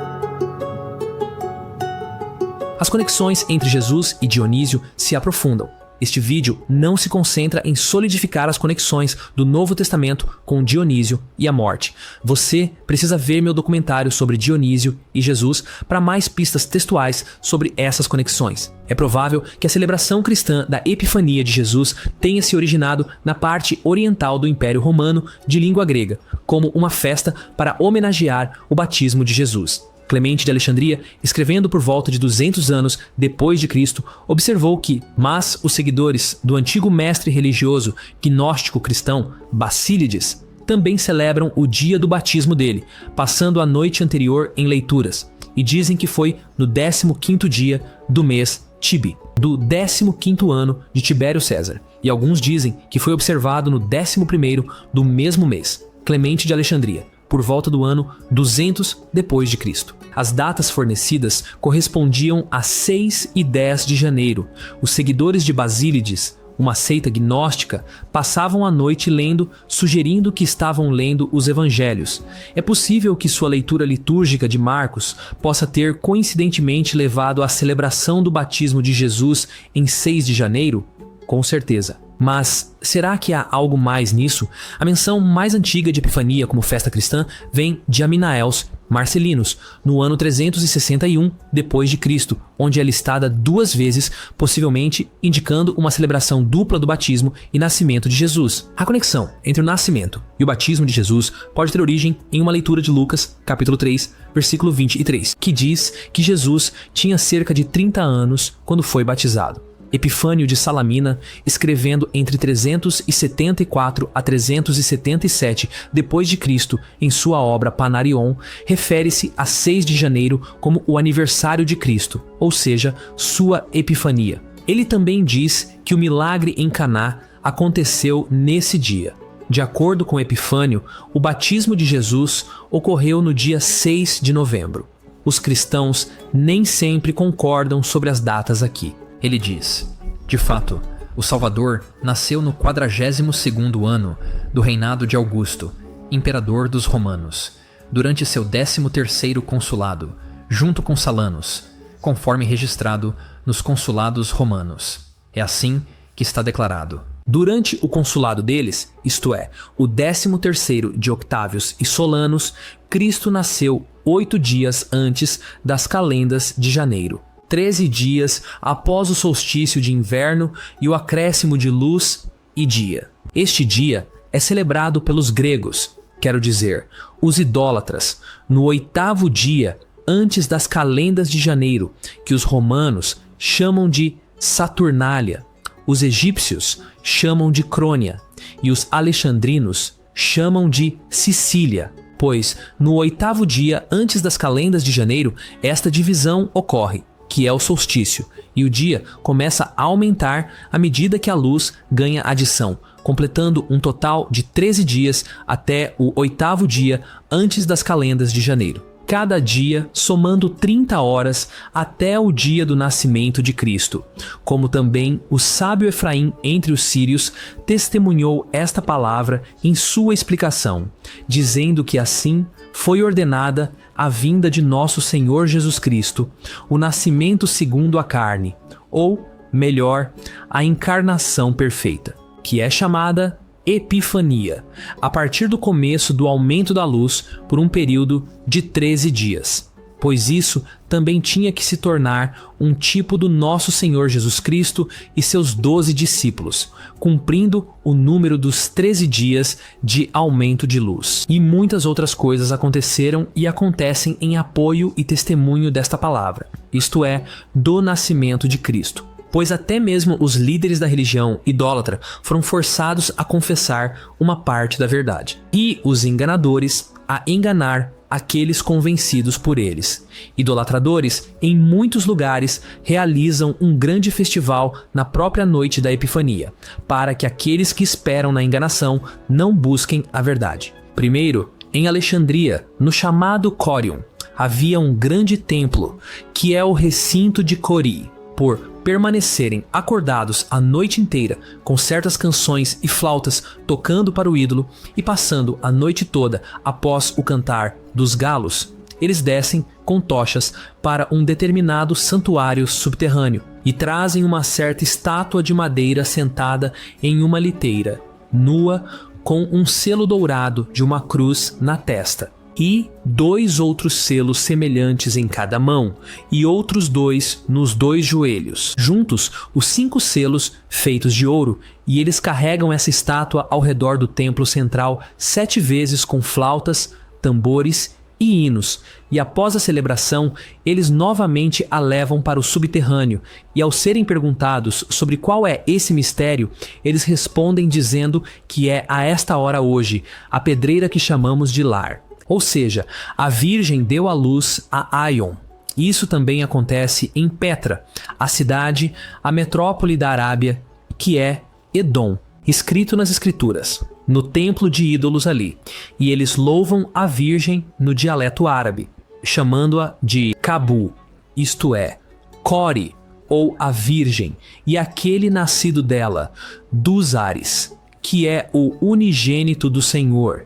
As conexões entre Jesus e Dionísio se aprofundam. Este vídeo não se concentra em solidificar as conexões do Novo Testamento com Dionísio e a morte. Você precisa ver meu documentário sobre Dionísio e Jesus para mais pistas textuais sobre essas conexões. É provável que a celebração cristã da Epifania de Jesus tenha se originado na parte oriental do Império Romano de língua grega, como uma festa para homenagear o batismo de Jesus. Clemente de Alexandria, escrevendo por volta de 200 anos depois de Cristo, observou que, mas os seguidores do antigo mestre religioso gnóstico cristão, Basílides, também celebram o dia do batismo dele, passando a noite anterior em leituras, e dizem que foi no 15º dia do mês Tibi, do 15º ano de Tibério César, e alguns dizem que foi observado no 11º do mesmo mês, Clemente de Alexandria, por volta do ano 200 depois de Cristo. As datas fornecidas correspondiam a 6 e 10 de janeiro. Os seguidores de Basílides, uma seita gnóstica, passavam a noite lendo, sugerindo que estavam lendo os evangelhos. É possível que sua leitura litúrgica de Marcos possa ter coincidentemente levado à celebração do batismo de Jesus em 6 de janeiro? Com certeza. Mas será que há algo mais nisso? A menção mais antiga de Epifania como festa cristã vem de Aminaeus Marcellinus, no ano 361 depois de Cristo, onde é listada 2 vezes, possivelmente indicando uma celebração dupla do batismo e nascimento de Jesus. A conexão entre o nascimento e o batismo de Jesus pode ter origem em uma leitura de Lucas, capítulo 3, versículo 23, que diz que Jesus tinha cerca de 30 anos quando foi batizado. Epifânio de Salamina, escrevendo entre 374 a 377 depois de Cristo em sua obra Panarion, refere-se a 6 de janeiro como o aniversário de Cristo, ou seja, sua Epifania. Ele também diz que o milagre em Caná aconteceu nesse dia. De acordo com Epifânio, o batismo de Jesus ocorreu no dia 6 de novembro. Os cristãos nem sempre concordam sobre as datas aqui. Ele diz: de fato, o Salvador nasceu no 42º ano do reinado de Augusto, imperador dos romanos, durante seu 13º consulado, junto com Salanos, conforme registrado nos consulados romanos. É assim que está declarado. Durante o consulado deles, isto é, o 13º de Octávios e Solanos, Cristo nasceu 8 dias antes das calendas de janeiro. 13 dias após o solstício de inverno e o acréscimo de luz e dia. Este dia é celebrado pelos gregos, quero dizer, os idólatras, no 8º dia antes das calendas de janeiro, que os romanos chamam de Saturnália, os egípcios chamam de Crônia e os alexandrinos chamam de Sicília, pois no 8º dia antes das calendas de janeiro esta divisão ocorre, que é o solstício, e o dia começa a aumentar à medida que a luz ganha adição, completando um total de 13 dias até o 8º dia antes das calendas de janeiro. Cada dia somando 30 horas até o dia do nascimento de Cristo. Como também o sábio Efraim entre os sírios testemunhou esta palavra em sua explicação, dizendo que assim foi ordenada a vinda de nosso Senhor Jesus Cristo, o nascimento segundo a carne, ou, melhor, a encarnação perfeita, que é chamada Epifania, a partir do começo do aumento da luz por um período de 13 dias. Pois isso também tinha que se tornar um tipo do nosso Senhor Jesus Cristo e seus 12 discípulos, cumprindo o número dos 13 dias de aumento de luz. E muitas outras coisas aconteceram e acontecem em apoio e testemunho desta palavra, isto é, do nascimento de Cristo. Pois até mesmo os líderes da religião idólatra foram forçados a confessar uma parte da verdade, e os enganadores a enganar aqueles convencidos por eles. Idolatradores, em muitos lugares, realizam um grande festival na própria noite da Epifania, para que aqueles que esperam na enganação não busquem a verdade. Primeiro, em Alexandria, no chamado Corium, havia um grande templo, que é o recinto de Cori. Por permanecerem acordados a noite inteira com certas canções e flautas tocando para o ídolo e passando a noite toda após o cantar dos galos, eles descem com tochas para um determinado santuário subterrâneo e trazem uma certa estátua de madeira sentada em uma liteira, nua, com um selo dourado de uma cruz na testa, e 2 outros selos semelhantes em cada mão, e outros 2 nos 2 joelhos. Juntos, os 5 selos feitos de ouro, e eles carregam essa estátua ao redor do templo central 7 vezes com flautas, tambores e hinos, e após a celebração, eles novamente a levam para o subterrâneo, e ao serem perguntados sobre qual é esse mistério, eles respondem dizendo que é a esta hora hoje, a pedreira que chamamos de lar. Ou seja, a Virgem deu à luz a Aion. Isso também acontece em Petra, a cidade, a metrópole da Arábia, que é Edom, escrito nas escrituras, no templo de ídolos ali. E eles louvam a Virgem no dialeto árabe, chamando-a de Cabu, isto é, Cori, ou a Virgem, e aquele nascido dela, dos ares, que é o unigênito do Senhor.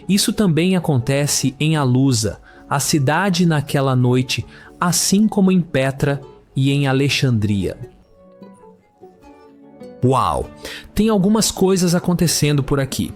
Isso também acontece em Alusa, a cidade naquela noite, assim como em Petra e em Alexandria. Uau! Tem algumas coisas acontecendo por aqui.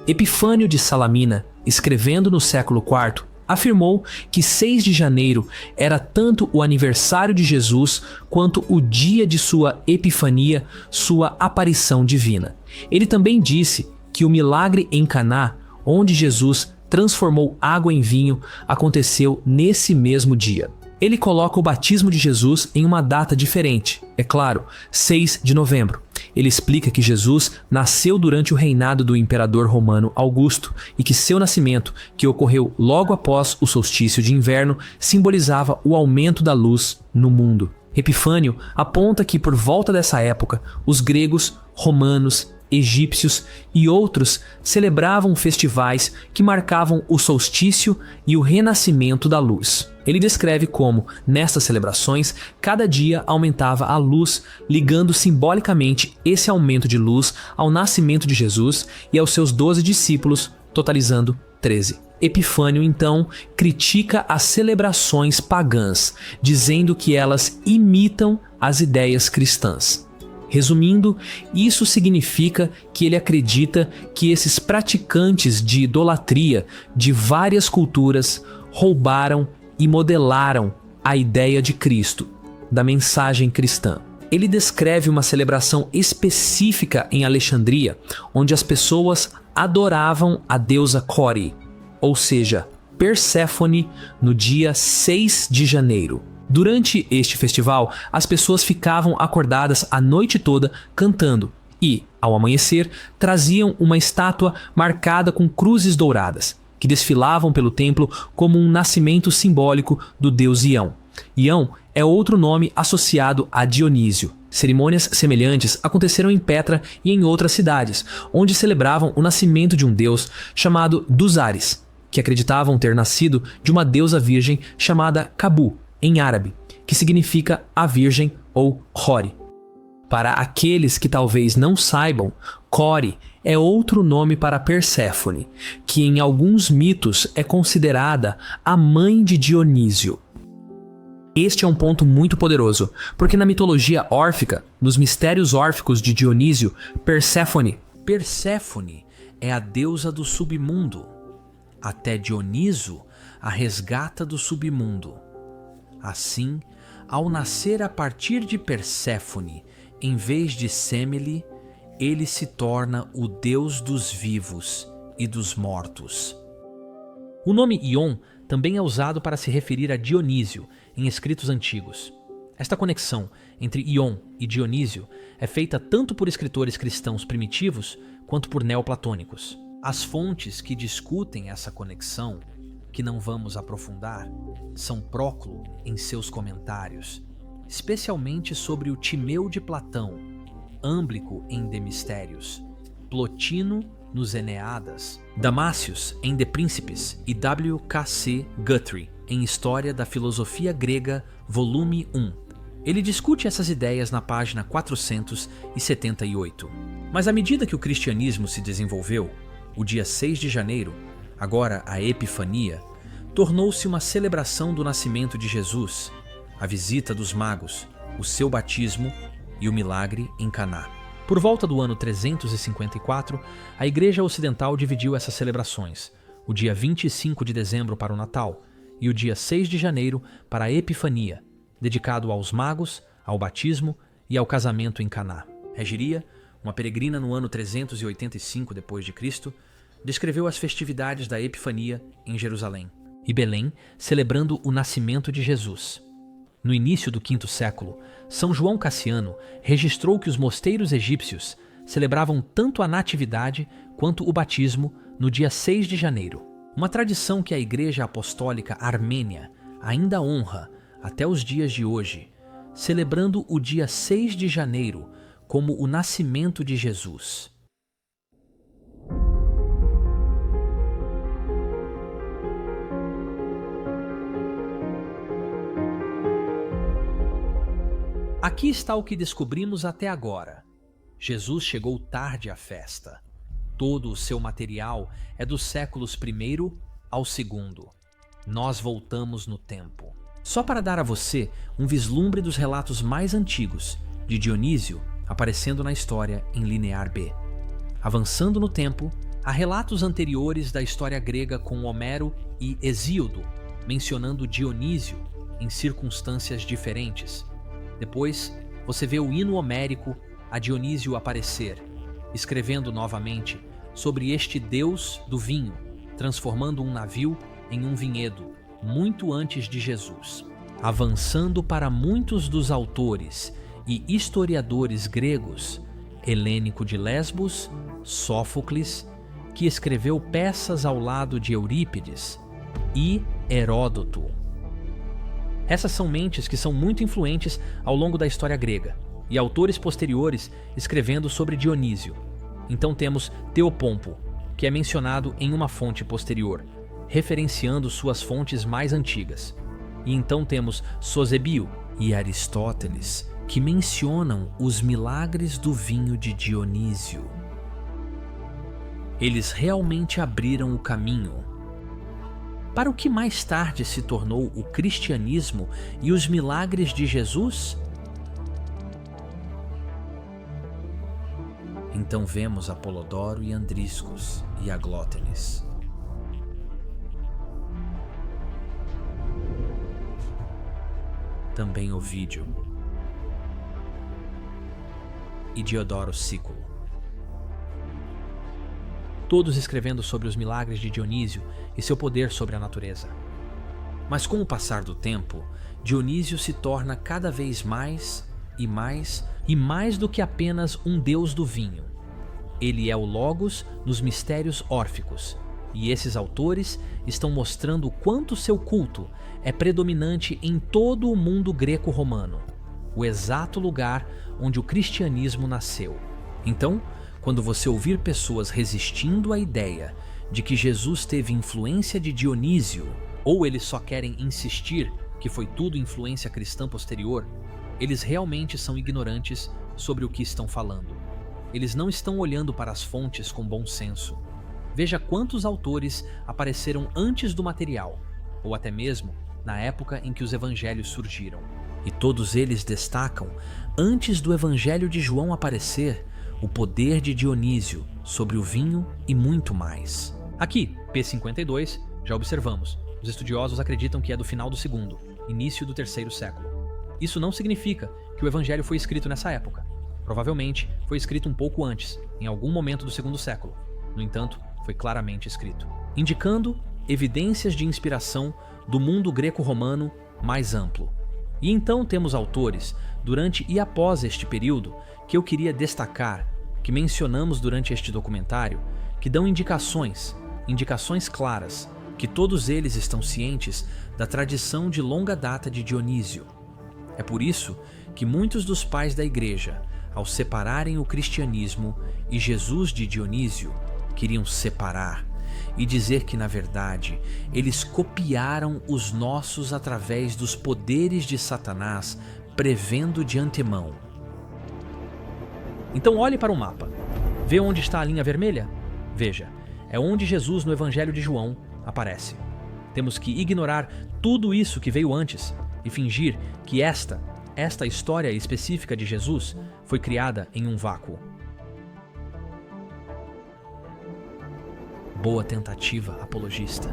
Epifânio de Salamina, escrevendo no século IV, afirmou que 6 de janeiro era tanto o aniversário de Jesus quanto o dia de sua epifania, sua aparição divina. Ele também disse que o milagre em Caná, onde Jesus transformou água em vinho, aconteceu nesse mesmo dia. Ele coloca o batismo de Jesus em uma data diferente, é claro, 6 de novembro. Ele explica que Jesus nasceu durante o reinado do imperador romano Augusto e que seu nascimento, que ocorreu logo após o solstício de inverno, simbolizava o aumento da luz no mundo. Epifânio aponta que por volta dessa época, os gregos, romanos, egípcios e outros celebravam festivais que marcavam o solstício e o renascimento da luz. Ele descreve como, nessas celebrações, cada dia aumentava a luz, ligando simbolicamente esse aumento de luz ao nascimento de Jesus e aos seus 12 discípulos, totalizando 13. Epifânio, então, critica as celebrações pagãs, dizendo que elas imitam as ideias cristãs. Resumindo, isso significa que ele acredita que esses praticantes de idolatria de várias culturas roubaram e modelaram a ideia de Cristo, da mensagem cristã. Ele descreve uma celebração específica em Alexandria, onde as pessoas adoravam a deusa Cori, ou seja, Perséfone, no dia 6 de janeiro. Durante este festival, as pessoas ficavam acordadas a noite toda cantando e, ao amanhecer, traziam uma estátua marcada com cruzes douradas, que desfilavam pelo templo como um nascimento simbólico do deus Ião. Ião é outro nome associado a Dionísio. Cerimônias semelhantes aconteceram em Petra e em outras cidades, onde celebravam o nascimento de um deus chamado dos Ares, que acreditavam ter nascido de uma deusa virgem chamada Cabu, em árabe, que significa a Virgem ou Cori. Para aqueles que talvez não saibam, Cori é outro nome para Perséfone, que em alguns mitos é considerada a mãe de Dionísio. Este é um ponto muito poderoso, porque na mitologia órfica, nos mistérios órficos de Dionísio, Perséfone é a deusa do submundo. Até Dioniso a resgata do submundo. Assim, ao nascer a partir de Perséfone, em vez de Semele, ele se torna o deus dos vivos e dos mortos. O nome Ion também é usado para se referir a Dionísio em escritos antigos. Esta conexão entre Ion e Dionísio é feita tanto por escritores cristãos primitivos quanto por neoplatônicos. As fontes que discutem essa conexão, que não vamos aprofundar, são Próclo em seus comentários, especialmente sobre o Timeu de Platão, Âmblico em De Mistérios, Plotino nos Eneadas, Damácios em De Príncipes e W.K.C. Guthrie em História da Filosofia Grega, volume 1. Ele discute essas ideias na página 478. Mas à medida que o cristianismo se desenvolveu, o dia 6 de janeiro, agora a Epifania, tornou-se uma celebração do nascimento de Jesus, a visita dos magos, o seu batismo e o milagre em Caná. Por volta do ano 354, a Igreja Ocidental dividiu essas celebrações, o dia 25 de dezembro para o Natal e o dia 6 de janeiro para a Epifania, dedicado aos magos, ao batismo e ao casamento em Caná. Regiria, uma peregrina no ano 385 d.C., descreveu as festividades da Epifania em Jerusalém e Belém, celebrando o nascimento de Jesus. No início do V século, São João Cassiano registrou que os mosteiros egípcios celebravam tanto a natividade quanto o batismo no dia 6 de janeiro, uma tradição que a Igreja Apostólica Armênia ainda honra até os dias de hoje, celebrando o dia 6 de janeiro como o nascimento de Jesus. Aqui está o que descobrimos até agora. Jesus chegou tarde à festa. Todo o seu material é dos séculos I ao II. Nós voltamos no tempo. Só para dar a você um vislumbre dos relatos mais antigos de Dionísio aparecendo na história em linear B. Avançando no tempo, há relatos anteriores da história grega com Homero e Hesíodo, mencionando Dionísio em circunstâncias diferentes. Depois, você vê o hino homérico a Dionísio aparecer, escrevendo novamente sobre este deus do vinho, transformando um navio em um vinhedo, muito antes de Jesus. Avançando para muitos dos autores e historiadores gregos, Helênico de Lesbos, Sófocles, que escreveu peças ao lado de Eurípides, e Heródoto. Essas são mentes que são muito influentes ao longo da história grega, e autores posteriores escrevendo sobre Dionísio. Então temos Teopompo, que é mencionado em uma fonte posterior, referenciando suas fontes mais antigas. E então temos Sosebio e Aristóteles, que mencionam os milagres do vinho de Dionísio. Eles realmente abriram o caminho para o que mais tarde se tornou o cristianismo e os milagres de Jesus? Então vemos Apolodoro e Andriscos e Aglótenes. Também Ovídio e Diodoro Sículo. Todos escrevendo sobre os milagres de Dionísio e seu poder sobre a natureza. Mas com o passar do tempo, Dionísio se torna cada vez mais do que apenas um deus do vinho. Ele é o Logos nos mistérios órficos, e esses autores estão mostrando o quanto seu culto é predominante em todo o mundo greco-romano, o exato lugar onde o cristianismo nasceu. Então, quando você ouvir pessoas resistindo à ideia de que Jesus teve influência de Dionísio, ou eles só querem insistir que foi tudo influência cristã posterior, eles realmente são ignorantes sobre o que estão falando. Eles não estão olhando para as fontes com bom senso. Veja quantos autores apareceram antes do material, ou até mesmo na época em que os evangelhos surgiram. E todos eles destacam, antes do evangelho de João aparecer, o poder de Dionísio sobre o vinho e muito mais. Aqui, P52, já observamos. Os estudiosos acreditam que é do final do segundo, início do terceiro século. Isso não significa que o evangelho foi escrito nessa época. Provavelmente foi escrito um pouco antes, em algum momento do segundo século. No entanto, foi claramente escrito, indicando evidências de inspiração do mundo greco-romano mais amplo. E então temos autores, durante e após este período, que eu queria destacar, que mencionamos durante este documentário, que dão indicações claras, que todos eles estão cientes da tradição de longa data de Dionísio. É por isso que muitos dos pais da igreja, ao separarem o cristianismo e Jesus de Dionísio, queriam separar e dizer que, na verdade, eles copiaram os nossos através dos poderes de Satanás, prevendo de antemão. Então olhe para o mapa. Vê onde está a linha vermelha? Veja, é onde Jesus no Evangelho de João aparece. Temos que ignorar tudo isso que veio antes e fingir que esta história específica de Jesus foi criada em um vácuo. Boa tentativa, apologista.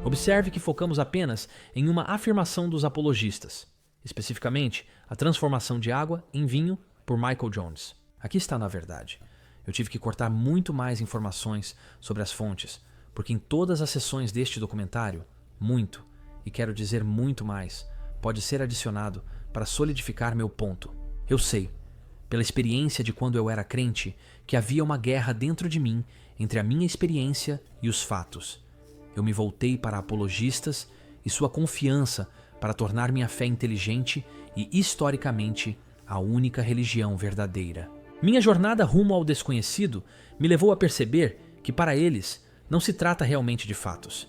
Observe que focamos apenas em uma afirmação dos apologistas, especificamente a transformação de água em vinho por Michael Jones. Aqui está na verdade. Eu tive que cortar muito mais informações sobre as fontes, porque em todas as sessões deste documentário, muito, e quero dizer muito mais, pode ser adicionado para solidificar meu ponto. Eu sei, pela experiência de quando eu era crente, que havia uma guerra dentro de mim entre a minha experiência e os fatos. Eu me voltei para apologistas e sua confiança para tornar minha fé inteligente e, historicamente, a única religião verdadeira. Minha jornada rumo ao desconhecido me levou a perceber que, para eles, não se trata realmente de fatos.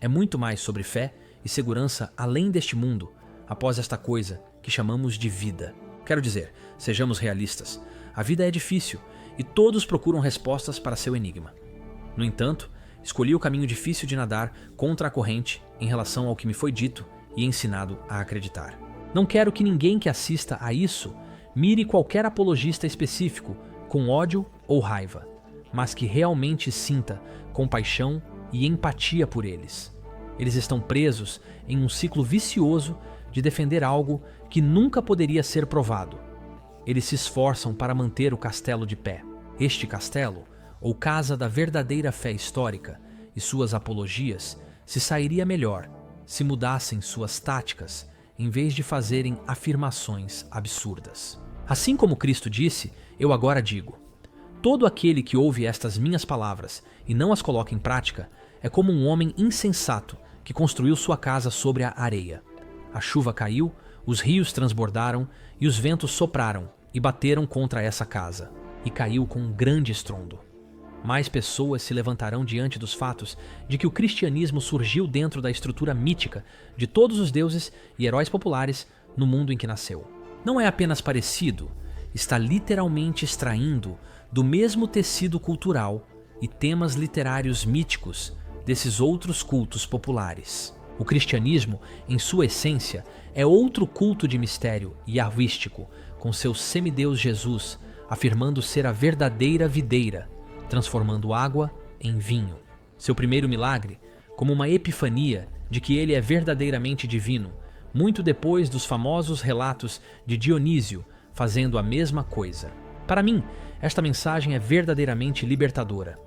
É muito mais sobre fé e segurança além deste mundo, após esta coisa que chamamos de vida. Quero dizer, sejamos realistas, a vida é difícil e todos procuram respostas para seu enigma. No entanto, escolhi o caminho difícil de nadar contra a corrente em relação ao que me foi dito e ensinado a acreditar. Não quero que ninguém que assista a isso mire qualquer apologista específico com ódio ou raiva, mas que realmente sinta compaixão e empatia por eles. Eles estão presos em um ciclo vicioso de defender algo que nunca poderia ser provado. Eles se esforçam para manter o castelo de pé. Este castelo, ou casa da verdadeira fé histórica, e suas apologias, se sairia melhor se mudassem suas táticas em vez de fazerem afirmações absurdas. Assim como Cristo disse, eu agora digo: todo aquele que ouve estas minhas palavras e não as coloca em prática é como um homem insensato que construiu sua casa sobre a areia. A chuva caiu, os rios transbordaram e os ventos sopraram e bateram contra essa casa, e caiu com um grande estrondo. Mais pessoas se levantarão diante dos fatos de que o cristianismo surgiu dentro da estrutura mítica de todos os deuses e heróis populares no mundo em que nasceu. Não é apenas parecido, está literalmente extraindo do mesmo tecido cultural e temas literários míticos desses outros cultos populares. O cristianismo, em sua essência, é outro culto de mistério yahvístico, com seu semideus Jesus, afirmando ser a verdadeira videira, transformando água em vinho. Seu primeiro milagre, como uma epifania de que ele é verdadeiramente divino, muito depois dos famosos relatos de Dionísio fazendo a mesma coisa. Para mim, esta mensagem é verdadeiramente libertadora.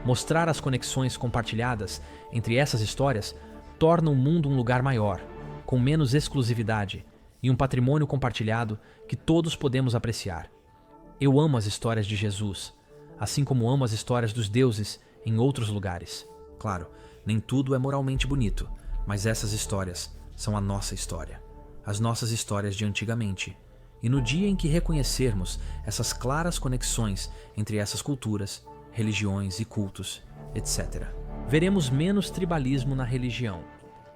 Mostrar as conexões compartilhadas entre essas histórias torna o mundo um lugar maior, com menos exclusividade e um patrimônio compartilhado que todos podemos apreciar. Eu amo as histórias de Jesus, assim como amo as histórias dos deuses em outros lugares. Claro, nem tudo é moralmente bonito, mas essas histórias são a nossa história, as nossas histórias de antigamente. E no dia em que reconhecermos essas claras conexões entre essas culturas, religiões e cultos, etc., veremos menos tribalismo na religião.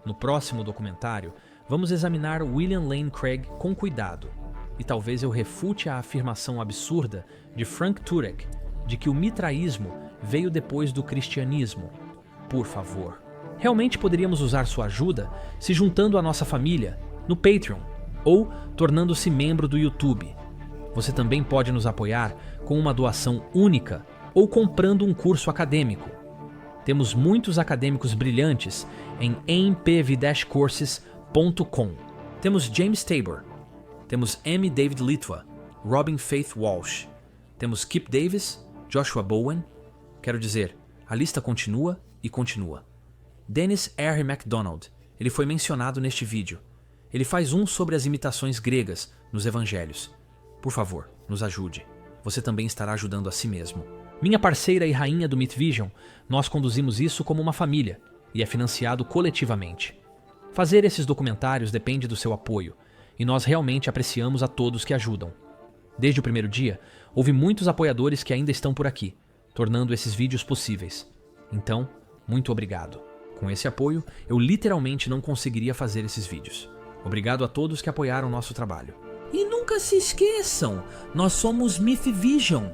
No próximo documentário, vamos examinar William Lane Craig com cuidado, e talvez eu refute a afirmação absurda de Frank Turek de que o mitraísmo veio depois do cristianismo. Por favor. Realmente poderíamos usar sua ajuda se juntando à nossa família no Patreon ou tornando-se membro do YouTube. Você também pode nos apoiar com uma doação única ou comprando um curso acadêmico. Temos muitos acadêmicos brilhantes em ampv-courses.com. Temos James Tabor, temos M. David Litwa, Robin Faith Walsh, temos Kip Davis, Joshua Bowen, quero dizer, a lista continua e continua. Dennis R. MacDonald, ele foi mencionado neste vídeo. Ele faz um sobre as imitações gregas nos evangelhos. Por favor, nos ajude. Você também estará ajudando a si mesmo. Minha parceira e rainha do Myth Vision, nós conduzimos isso como uma família e é financiado coletivamente. Fazer esses documentários depende do seu apoio e nós realmente apreciamos a todos que ajudam. Desde o primeiro dia, houve muitos apoiadores que ainda estão por aqui, tornando esses vídeos possíveis. Então, muito obrigado. Com esse apoio, eu literalmente não conseguiria fazer esses vídeos. Obrigado a todos que apoiaram nosso trabalho. E nunca se esqueçam, nós somos Myth Vision.